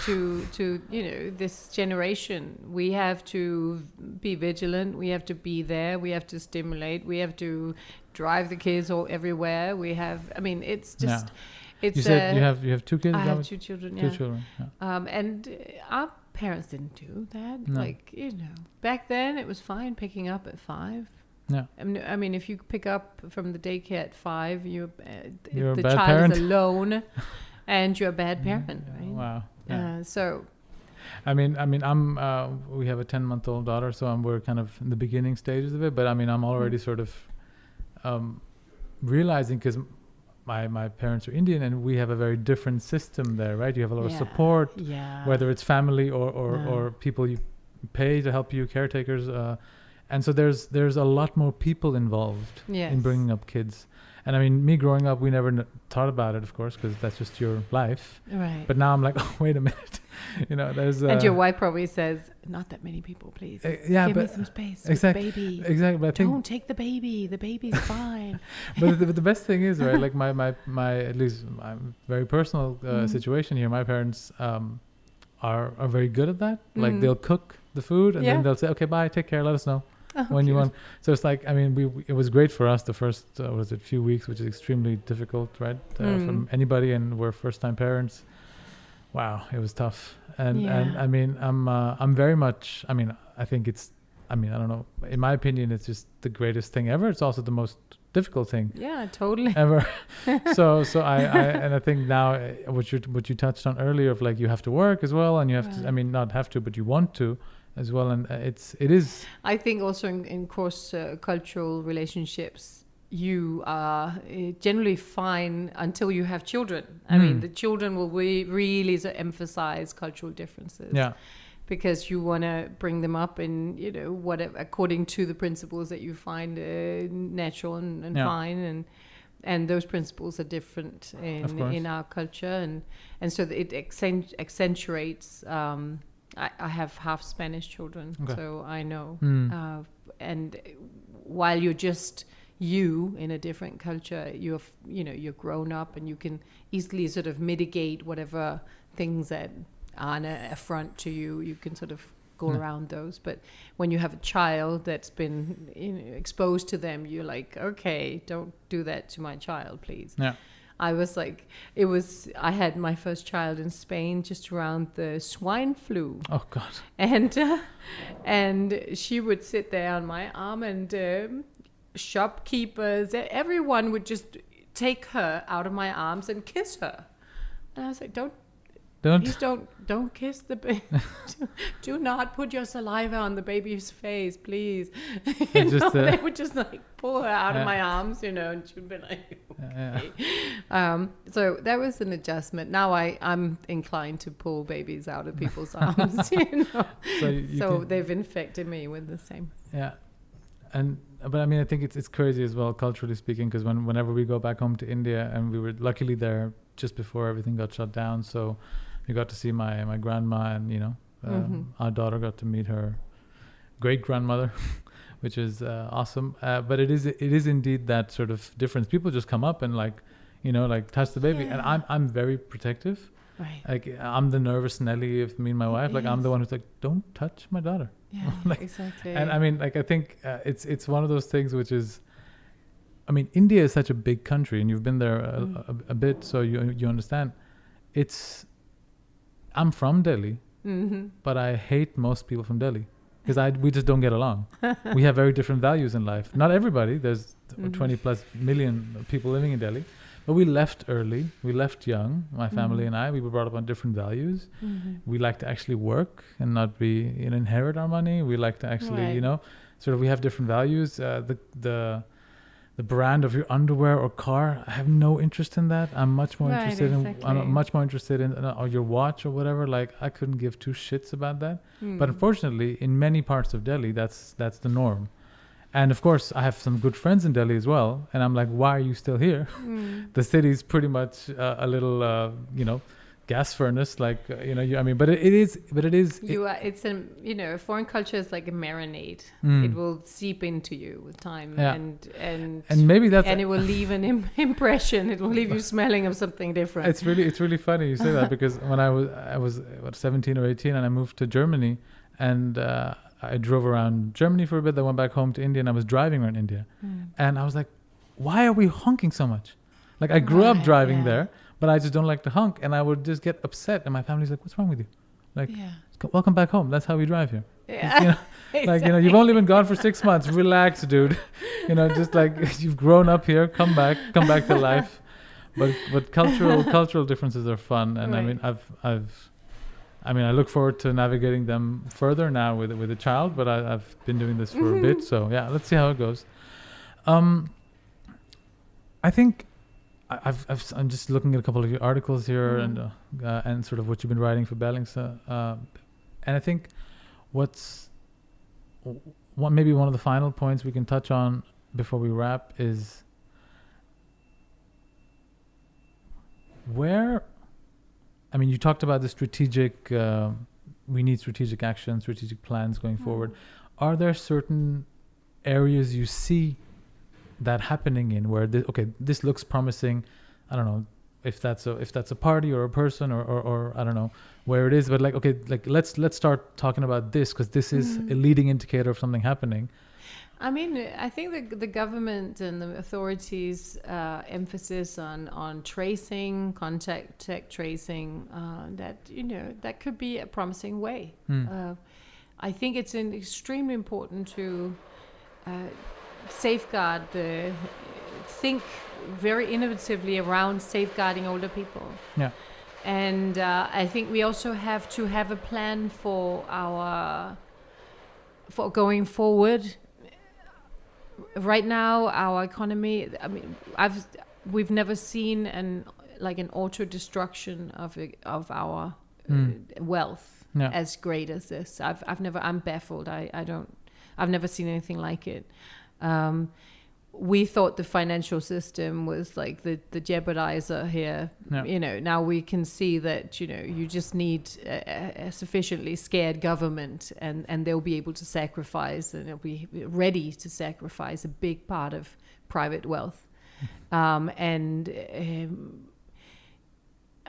you know, this generation. We have to be vigilant. We have to be there. We have to stimulate. We have to drive the kids all everywhere. We have. I mean, it's just. Yeah. It's. You said you have 2 kids. I have 2 children. Yeah. 2 children. Yeah. And our parents didn't do that. No. Like, you know, back then it was fine picking up at 5. Yeah. I mean, if you pick up from the daycare at 5, You're if a the bad child parent. is alone, and you're a bad parent, right? Wow. Yeah. So. I mean, we have a 10-month-old daughter, so we're kind of in the beginning stages of it. But I mean, I'm already sort of realizing, because my parents are Indian, and we have a very different system there, right? You have a lot of support, whether it's family or people you pay to help you, caretakers, and so there's a lot more people involved in bringing up kids. And I mean, me growing up, we never thought about it, of course, because that's just your life. Right. But now I'm like, oh, wait a minute. There's... and your wife probably says, not that many people, please. Give me some space with the baby. Exactly. But don't take the baby. The baby's fine. But the best thing is, right, like my at least my very personal situation here, my parents are very good at that. Like, they'll cook the food, and then they'll say, okay, bye, take care, let us know. When you want. So it's like, I mean, it was great for us the first few weeks, which is extremely difficult, right, from anybody, and we're first-time parents. Wow, it was tough. And I mean, I'm very much, I mean, I think it's, I mean, I don't know, in my opinion, it's just the greatest thing ever. It's also the most difficult thing totally ever. so I think now what you touched on earlier, of like, you have to work as well, and you have to, I mean, not have to, but you want to as well. And it is, I think also in cross cultural relationships, you are generally fine until you have children. I mean, the children will really emphasize cultural differences. Yeah. Because you want to bring them up in, whatever, according to the principles that you find natural and fine, and those principles are different in our culture, and so it accentuates. I have half Spanish children, so I know. And while you're just you in a different culture, you're grown up, and you can easily sort of mitigate whatever things that are an affront to you. You can sort of go around those. But when you have a child that's been exposed to them, you're like, okay, don't do that to my child, please. Yeah. I was like, I had my first child in Spain just around the swine flu. Oh God. And she would sit there on my arm, and shopkeepers, everyone would just take her out of my arms and kiss her. And I was like, please don't kiss the baby. Do not put your saliva on the baby's face, please. They would just like pull her out of my arms, and she'd be like, okay. So that was an adjustment. Now I'm inclined to pull babies out of people's arms, So they've infected me with the same. Yeah. But I mean, I think it's crazy as well, culturally speaking, because whenever we go back home to India, and we were luckily there just before everything got shut down, so we got to see my grandma, and our daughter got to meet her great grandmother, which is awesome. But it is indeed that sort of difference. People just come up and like touch the baby, and I'm very protective. Right. Like, I'm the nervous Nelly of me and my wife. Like, I'm the one who's like, don't touch my daughter. Yeah, like, exactly. And I mean, like, I think it's one of those things which is, I mean, India is such a big country, and you've been there a bit, so you understand. I'm from Delhi, but I hate most people from Delhi, because we just don't get along. We have very different values in life. Not everybody. There's 20 plus million people living in Delhi. But we left early. We left young. My family and I. We were brought up on different values. We like to actually work and not be inherit our money. We like to actually sort of, we have different values. The brand of your underwear or car, I have no interest in that. I'm much more interested in or your watch or whatever. Like, I couldn't give two shits about that. But unfortunately, in many parts of Delhi, that's the norm. And of course, I have some good friends in Delhi as well. And I'm like, why are you still here? The city's pretty much a little, gas furnace. Like, but it is. A foreign culture is like a marinade. It will seep into you with time, and maybe that's, and it will leave an impression. It will leave you smelling of something different. It's really funny you say that, because when I was 17 or 18, and I moved to Germany, and I drove around Germany for a bit. Then went back home to India, and I was driving around India. And I was like, why are we honking so much? Like, I grew up driving there, but I just don't like to honk. And I would just get upset. And my family's like, what's wrong with you? Like, welcome back home. That's how we drive here. Yeah. Like, you know, you've only been gone for 6 months. Relax, dude. You know, just like you've grown up here. Come back to life. But cultural differences are fun, and Right. I mean, I look forward to navigating them further now with a child. But I've been doing this for a bit, so yeah, let's see how it goes. I think I'm just looking at a couple of your articles here and sort of what you've been writing for Berlingske, and I think maybe one of the final points we can touch on before we wrap is where. I mean, you talked about the strategic. We need strategic action, strategic plans going forward. Are there certain areas you see that happening in where this looks promising? I don't know if that's a party or a person or I don't know where it is, but let's start talking about this, because this is a leading indicator of something happening. I mean, I think the government and the authorities' emphasis on tracing, contact tracing, that could be a promising way. I think it's extremely important to safeguard think very innovatively around safeguarding older people. Yeah. And I think we also have to have a plan for going forward. Right now, our economy, I mean, we've never seen an auto destruction of our wealth as great as this. I'm baffled. I've never seen anything like it. We thought the financial system was like the jeopardizer here. Yeah. You know, now we can see that, you know, you just need a sufficiently scared government and they'll be able to sacrifice, and they'll be ready to sacrifice a big part of private wealth. I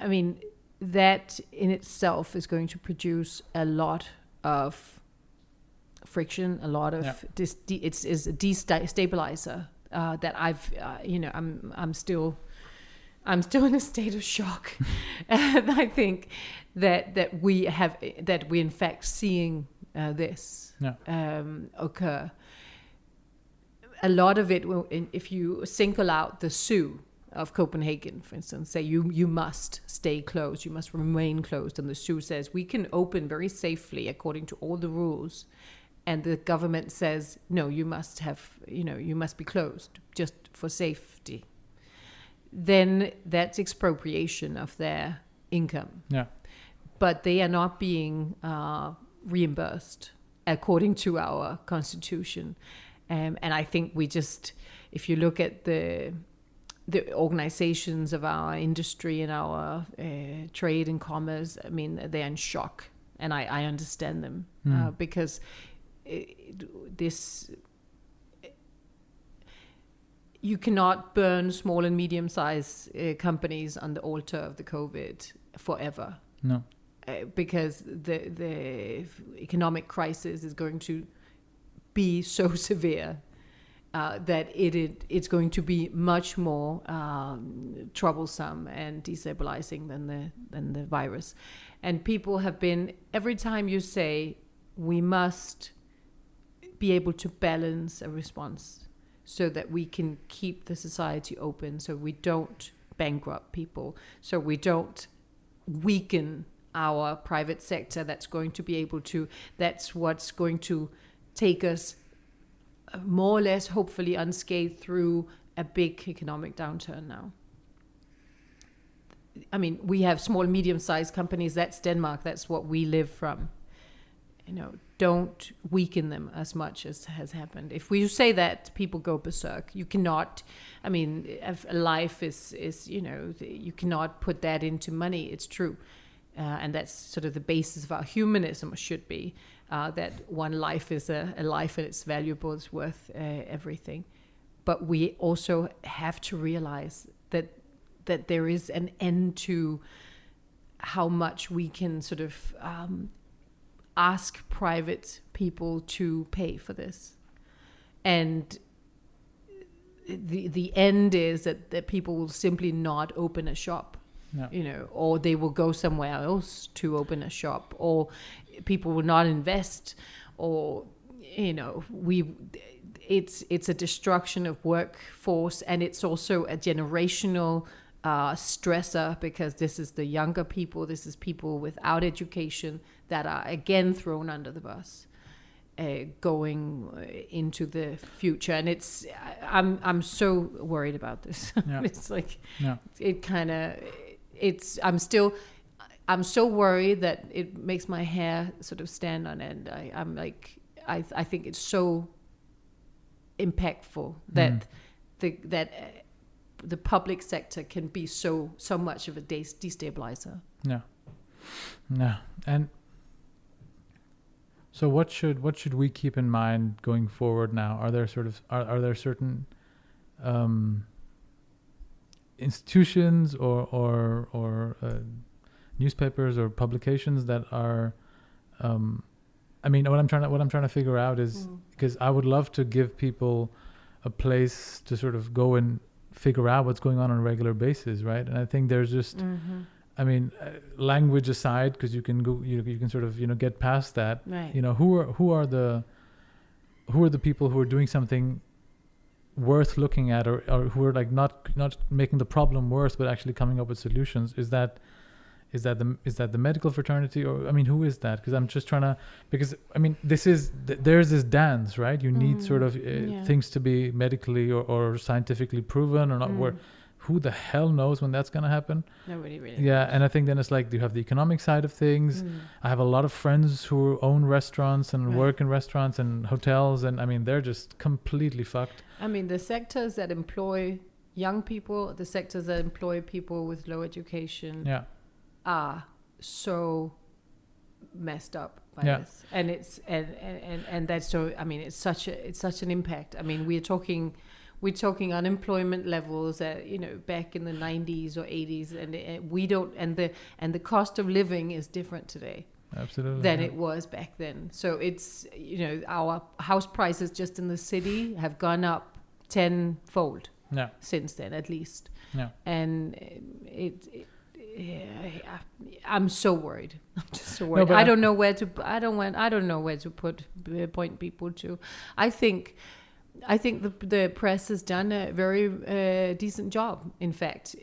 mean, that in itself is going to produce a lot of friction, a lot of it's a destabilizer that I'm still in a state of shock. And I think that we in fact seeing this occur. A lot of it will, if you single out the zoo of Copenhagen, for instance, say you must stay closed, you must remain closed, and the zoo says we can open very safely according to all the rules, and the government says no, you must be closed just for safety, then that's expropriation of their income. Yeah. But they are not being reimbursed according to our constitution. And I think if you look at the organizations of our industry and our trade and commerce, I mean, they're in shock, and I understand them because you cannot burn small and medium-sized companies on the altar of the COVID forever. No, because the economic crisis is going to be so severe that it's going to be much more troublesome and destabilizing than the virus. And people have been, every time you say we must be able to balance a response so that we can keep the society open, so we don't bankrupt people, so we don't weaken our private sector, that's what's going to take us more or less, hopefully, unscathed through a big economic downturn now. I mean, we have small, medium-sized companies. That's Denmark. That's what we live from. You know, don't weaken them as much as has happened. If we say that, people go berserk. You cannot, I mean, if a life is you cannot put that into money. It's true. And that's sort of the basis of our humanism, should be. That one life is a life and it's valuable, it's worth everything. But we also have to realize that there is an end to how much we can sort of ask private people to pay for this. And the end is that people will simply not open a shop. No. You know, or they will go somewhere else to open a shop, or people will not invest, or it's a destruction of workforce, and it's also a generational stressor, because this is the younger people, this is people without education that are again thrown under the bus, going into the future. And I'm so worried about this. Yeah. It's like, Yeah. I'm so worried that it makes my hair sort of stand on end. I think it's so impactful that the public sector can be so much of a destabilizer. Yeah. Yeah. And so what should we keep in mind going forward now? Are there are there certain institutions or newspapers or publications that are what I'm trying to figure out is, because I would love to give people a place to sort of go and figure out what's going on a regular basis, right? And I think there's just language aside, because you can go, you can sort of get past that, right? Who are the people who are doing something worth looking at, or who are like not making the problem worse but actually coming up with solutions? Is that the medical fraternity, or who is that? Because I'm just trying to, because there's this dance, right? You need sort of things to be medically or scientifically proven or not. Where who the hell knows when that's going to happen? Nobody really knows. And I think then it's like, you have the economic side of things. I have a lot of friends who own restaurants and work in restaurants and hotels, and they're just completely fucked. The sectors that employ young people, the sectors that employ people with low education, are so messed up by this, and it's and that's so. It's such an impact. We're talking unemployment levels that back in the 90s or 80s, and we don't, and the cost of living is different today. Absolutely. Than it was back then. So it's our house prices just in the city have gone up tenfold since then, at least. And I'm so worried. I'm just so worried. I don't know where to point people to. I think the press has done a very decent job. In fact,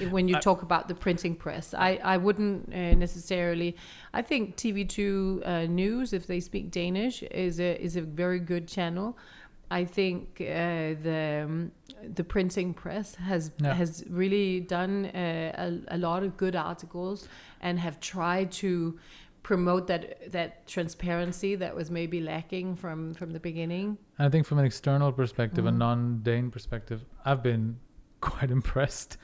when you talk about the printing press, I wouldn't necessarily. I think TV2 News, if they speak Danish, is a very good channel. I think the printing press has really done a lot of good articles, and have tried to promote that transparency that was maybe lacking from the beginning. I think from an external perspective, a non-Dane perspective, I've been quite impressed,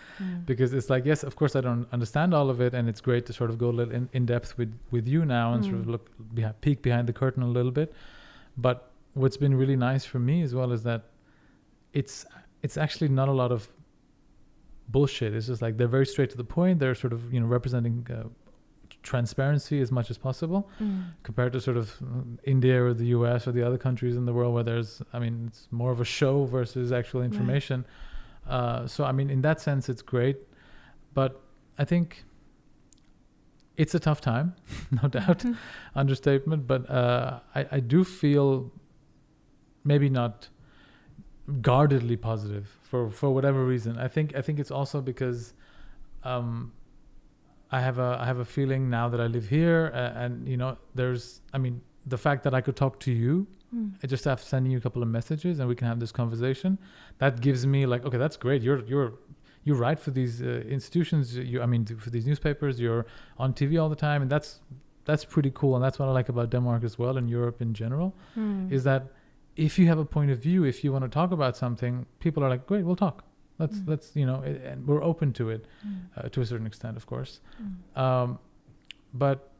because it's like, yes, of course I don't understand all of it, and it's great to sort of go a little in depth with you now and sort of peek behind the curtain a little bit. But what's been really nice for me as well is that it's actually not a lot of bullshit. It's just like, they're very straight to the point. They're sort of representing transparency as much as possible, compared to sort of India or the US or the other countries in the world where there's it's more of a show versus actual information. So in that sense it's great, but I think it's a tough time, no doubt, understatement, but I do feel maybe not guardedly positive for whatever reason. I think it's also because I have a feeling now that I live here, and there's the fact that I could talk to you, I just have to send you a couple of messages and we can have this conversation. That gives me like, okay, that's great. You write for these institutions. For these newspapers. You're on TV all the time, and that's pretty cool. And that's what I like about Denmark as well, and Europe in general, is that if you have a point of view, if you want to talk about something, people are like, great, we'll talk. Let's and we're open to it to a certain extent, of course. But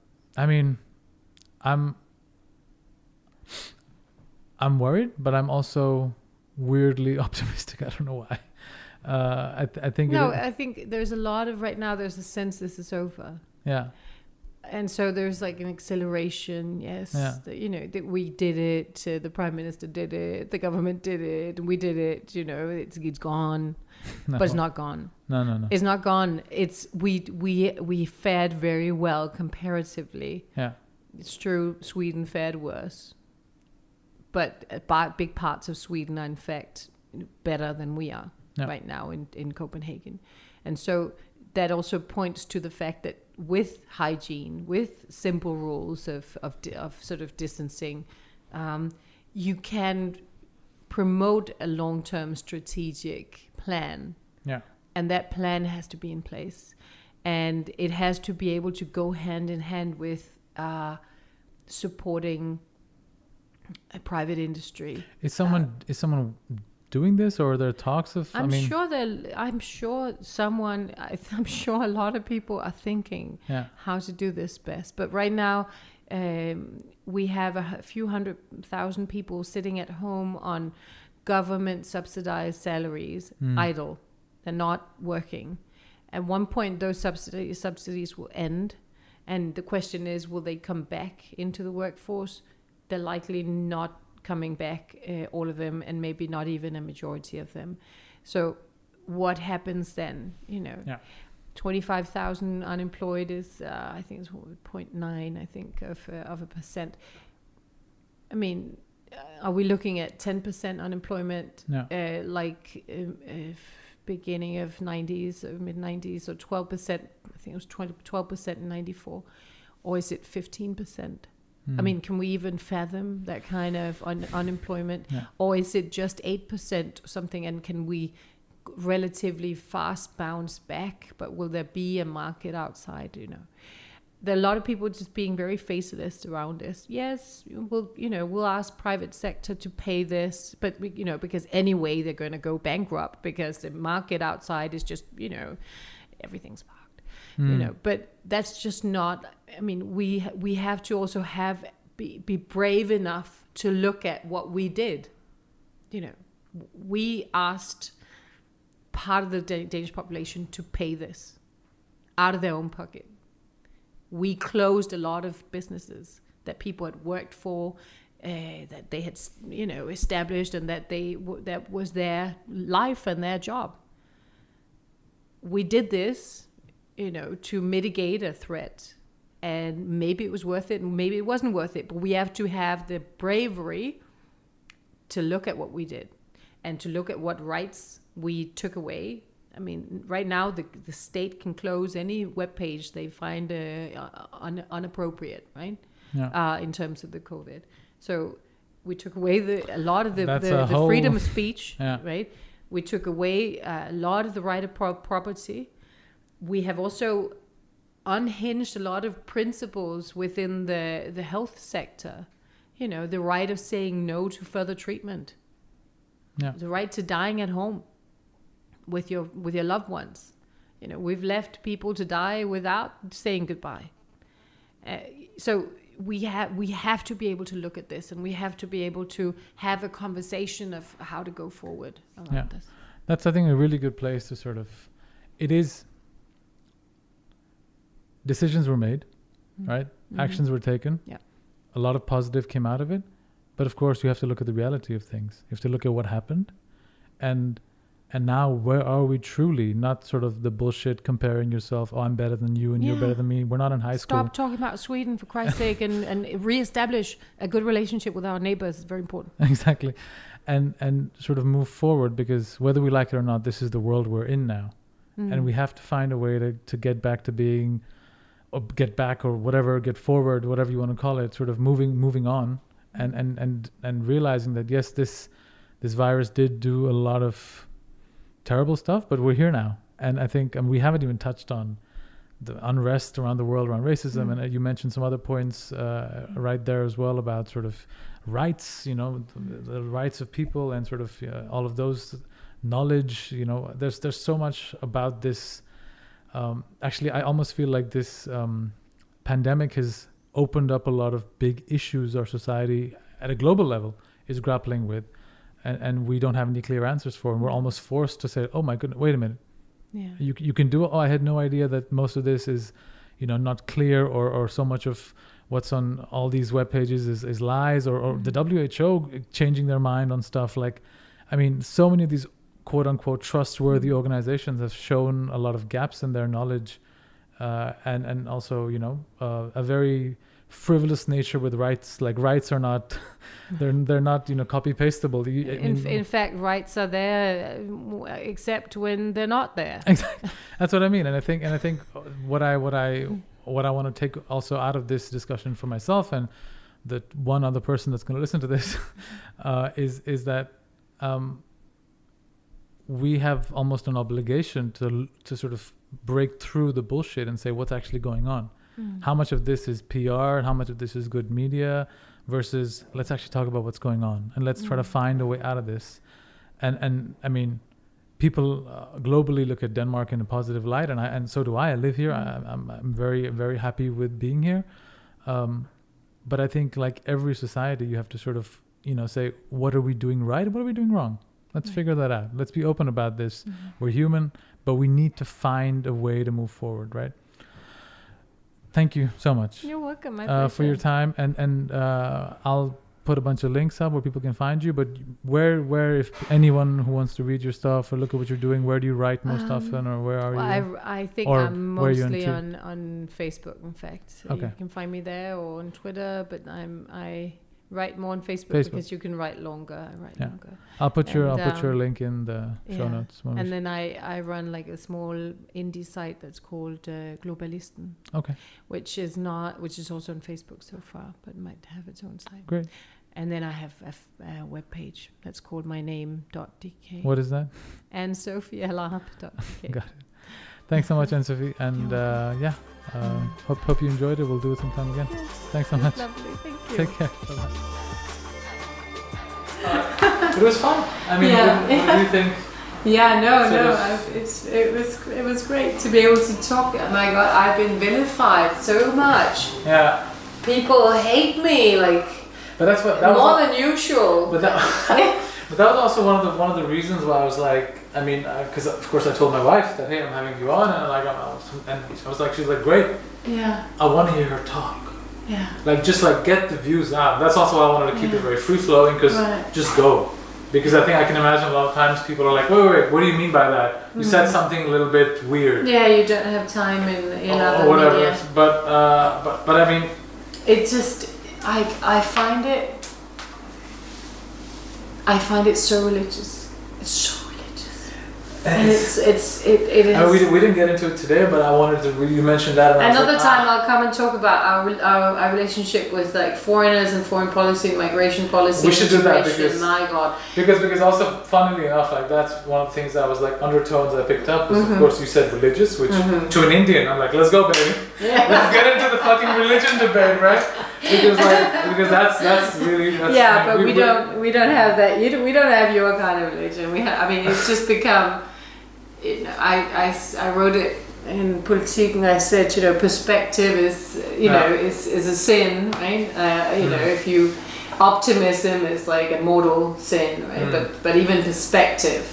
I'm worried, but I'm also weirdly optimistic. I don't know why. I think I think there's a lot of right now. There's a sense this is over. Yeah. And so there's like an acceleration, yes. Yeah. That we did it. The Prime Minister did it. The government did it. And we did it. It's gone, but it's not gone. No. It's not gone. It's we fared very well comparatively. Yeah. It's true. Sweden fared worse, but big parts of Sweden are in fact better than we are right now in Copenhagen. And so that also points to the fact that with hygiene, with simple rules of sort of distancing, you can promote a long-term strategic plan. Yeah. And that plan has to be in place. And it has to be able to go hand in hand with supporting a private industry. Is someone doing this, or are there talks of? I'm sure a lot of people are thinking how to do this best. But right now, we have a few 100,000 people sitting at home on government subsidized salaries, idle. They're not working. At one point, those subsidies will end. And the question is, will they come back into the workforce? They're likely not coming back, all of them, and maybe not even a majority of them. So what happens then? 25,000 unemployed is, I think it's 0.9, I think, of a percent. I mean, are we looking at 10% unemployment, beginning of 90s, or mid 90s, or 12%? I think it was 12% in 94, or is it 15%? I mean, can we even fathom that kind of unemployment, or is it just 8% or something? And can we relatively fast bounce back? But will there be a market outside? There are a lot of people just being very faceless around this. Yes, we'll ask private sector to pay this, but because anyway they're going to go bankrupt because the market outside is just everything's fucked. But that's just not. I mean, we have to also be brave enough to look at what we did. We asked part of the Danish population to pay this out of their own pocket. We closed a lot of businesses that people had worked for, that they had, established, and that was their life and their job. We did this, to mitigate a threat, and maybe it was worth it, and maybe it wasn't worth it. But we have to have the bravery to look at what we did, and to look at what rights we took away. I mean, right now the state can close any webpage they find inappropriate, right? Yeah. In terms of the COVID. So we took away a lot of the freedom of speech, right? We took away a lot of the right of property. We have also unhinged a lot of principles within the health sector. The right of saying no to further treatment. Yeah. The right to dying at home with your loved ones. We've left people to die without saying goodbye. So we have to be able to look at this, and we have to be able to have a conversation of how to go forward around this. That's, I think, a really good place to sort of. It is. Decisions were made, right? Mm-hmm. Actions were taken. Yeah. A lot of positive came out of it, but of course you have to look at the reality of things. You have to look at what happened, and now where are we truly? Not sort of the bullshit comparing yourself. Oh, I'm better than you and you're better than me. We're not in high school. Stop talking about Sweden, for Christ's sake, and reestablish a good relationship with our neighbors. It's very important. Exactly, and sort of move forward, because whether we like it or not, this is the world we're in now, and we have to find a way to get back to being. Or get back, or whatever, get forward, whatever you want to call it, sort of moving on, and realizing that yes, this virus did do a lot of terrible stuff, but we're here now. And I think we haven't even touched on the unrest around the world around racism, and you mentioned some other points right there as well about sort of rights, the rights of people, and sort of all of those knowledge. There's so much about this. Actually, I almost feel like this pandemic has opened up a lot of big issues our society at a global level is grappling with, and we don't have any clear answers for, and we're almost forced to say, oh my goodness, wait a minute. Yeah. You can do it. Oh, I had no idea that most of this is, not clear, or so much of what's on all these web pages is lies, or the WHO changing their mind on stuff. Like, I mean, so many of these quote unquote trustworthy organizations have shown a lot of gaps in their knowledge, and also a very frivolous nature with rights. Like rights are not, they're not copy pastable. In fact, rights are there except when they're not there. Exactly. That's what I mean. And I think what I want to take also out of this discussion for myself and that one other person that's going to listen to this is that we have almost an obligation to sort of break through the bullshit and say what's actually going on. How much of this is PR and how much of this is good media versus let's actually talk about what's going on and let's try to find a way out of this. And I mean, people globally look at Denmark in a positive light, and so do I. I live here. I'm very, very happy with being here. But I think like every society, you have to sort of, say, what are we doing right? What are we doing wrong? Let's figure that out. Let's be open about this. We're human, but we need to find a way to move forward, right? Thank you so much. You're welcome. My pleasure. For your time. And I'll put a bunch of links up where people can find you. But where if anyone who wants to read your stuff or look at what you're doing, where do you write most often, or where are you? I think or I'm mostly on Facebook, in fact. Okay. You can find me there or on Twitter, but I write more on Facebook because you can write longer. I write longer. I'll put your link in the show notes. And then I run like a small indie site that's called Globalisten. Okay. Which is also on Facebook so far, but might have its own site. Great. And then I have a web page that's called myname.dk. What is that? And sofieallarp.dk. Got it. Thanks so much, Anne-Sophie. And hope you enjoyed it. We'll do it sometime again. Thanks so much. Lovely. Thank you. Take care. Bye-bye. It was fun. I mean, what do you think? Yeah, it was great to be able to talk. Oh my God, I've been vilified so much. Yeah. People hate me but that's what more than usual. But that was also one of the reasons why I was like, I mean, because of course I told my wife that, hey, I'm having you on, and I was like, she's like, great. Yeah. I want to hear her talk. Yeah. Just get the views out. That's also why I wanted to keep it very free flowing, because just go. Because I think I can imagine a lot of times people are like, wait, what do you mean by that? You said something a little bit weird. Yeah, you don't have time in other whatever. media. But I mean, it just I find it so religious. It's so religious. And it is. We didn't get into it today, but I wanted to really mention that. Another time I'll come and talk about our relationship with foreigners and foreign policy and migration policy. We should do that because my God. Because also, funnily enough, that's one of the things that was undertones I picked up was of course you said religious, which to an Indian I'm like, let's go, baby. Yeah. Let's get into the fucking religion debate, right? Because that's really but we don't have that. We don't have your kind of religion. It's just become. I wrote it in Politikken. I said, perspective is is a sin, right? If you optimism is like a mortal sin, right? But even perspective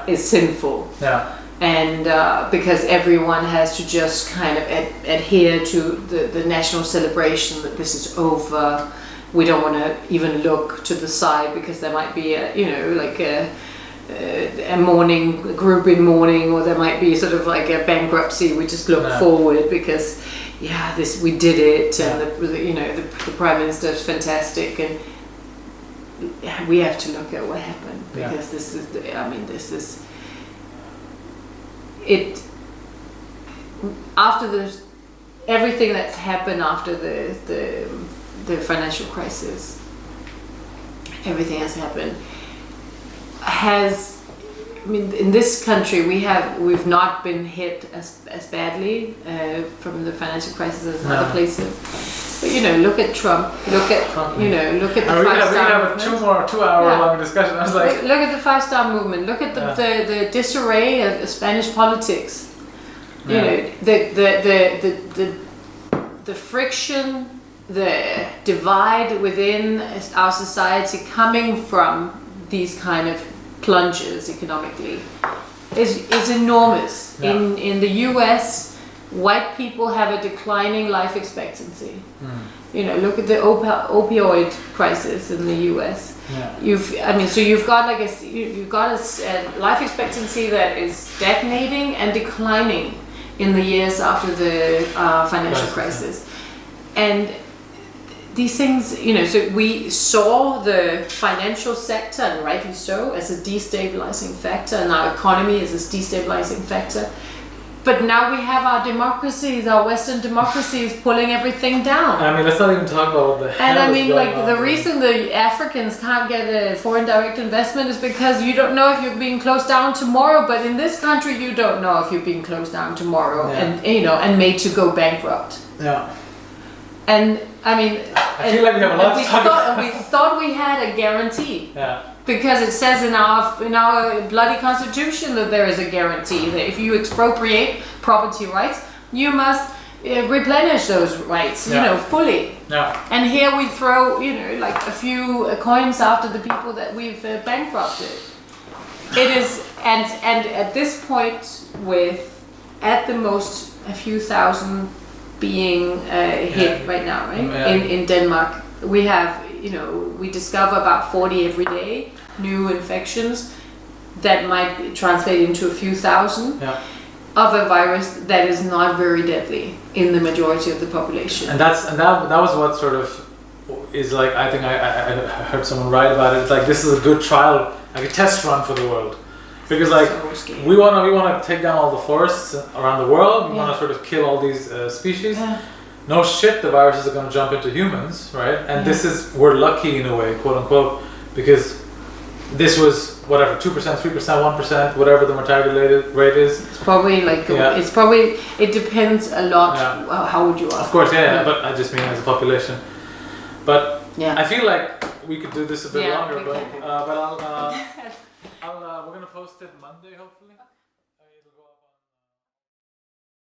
is sinful. Yeah. And because everyone has to just kind of adhere to the national celebration that this is over. We don't want to even look to the side because there might be a mourning group in mourning, or there might be sort of like a bankruptcy. We just look forward because we did it, and the prime minister is fantastic, and we have to look at what happened because this is it. After everything that's happened after the financial crisis, everything has happened. In this country we've not been hit as badly from the financial crisis as in other places. But look at Trump. Look at the 5-star movement. We have a 2 hour long discussion. I was like, look at the 5-star movement. Look at the disarray of Spanish politics. The friction, the divide within our society coming from these kind of plunges economically is enormous. In the US, white people have a declining life expectancy. Look at the opioid crisis in the US. You've got a life expectancy that is stagnating and declining in the years after the financial crisis. And these things, so we saw the financial sector, and rightly so, as a destabilizing factor, and our economy as a destabilizing factor. But now we have our democracies, our Western democracies, pulling everything down. I mean, let's not even talk about what the hell And I is mean, going like, on. the reason the Africans can't get a foreign direct investment is because you don't know if you're being closed down tomorrow. But in this country, you don't know if you're being closed down tomorrow, and and made to go bankrupt. Yeah. And I mean, I feel like we have a lot to talk about. we thought we had a guarantee. Yeah. Because it says in our bloody constitution that there is a guarantee that if you expropriate property rights, you must replenish those rights, fully. Yeah. And here we throw, like a few coins after the people that we've bankrupted. It is, and at this point, with at the most a few thousand being hit right now, right? Yeah. In Denmark, we have, we discover about 40 every day new infections that might translate into a few thousand of a virus that is not very deadly in the majority of the population. And that was what sort of is like. I think I heard someone write about it. It's like, this is a good trial, like a test run for the world, because like So we want to take down all the forests around the world. We want to sort of kill all these species. Yeah. No shit, the viruses are going to jump into humans, right? And this is, we're lucky in a way, quote unquote, because this was whatever, 2%, 3%, 1%, whatever the mortality rate is. It's probably like, it depends a lot. How would you ask? Of course, but I just mean as a population. But Yeah. I feel like we could do this a bit Yeah, longer, we but can. we're going to post it Monday, hopefully.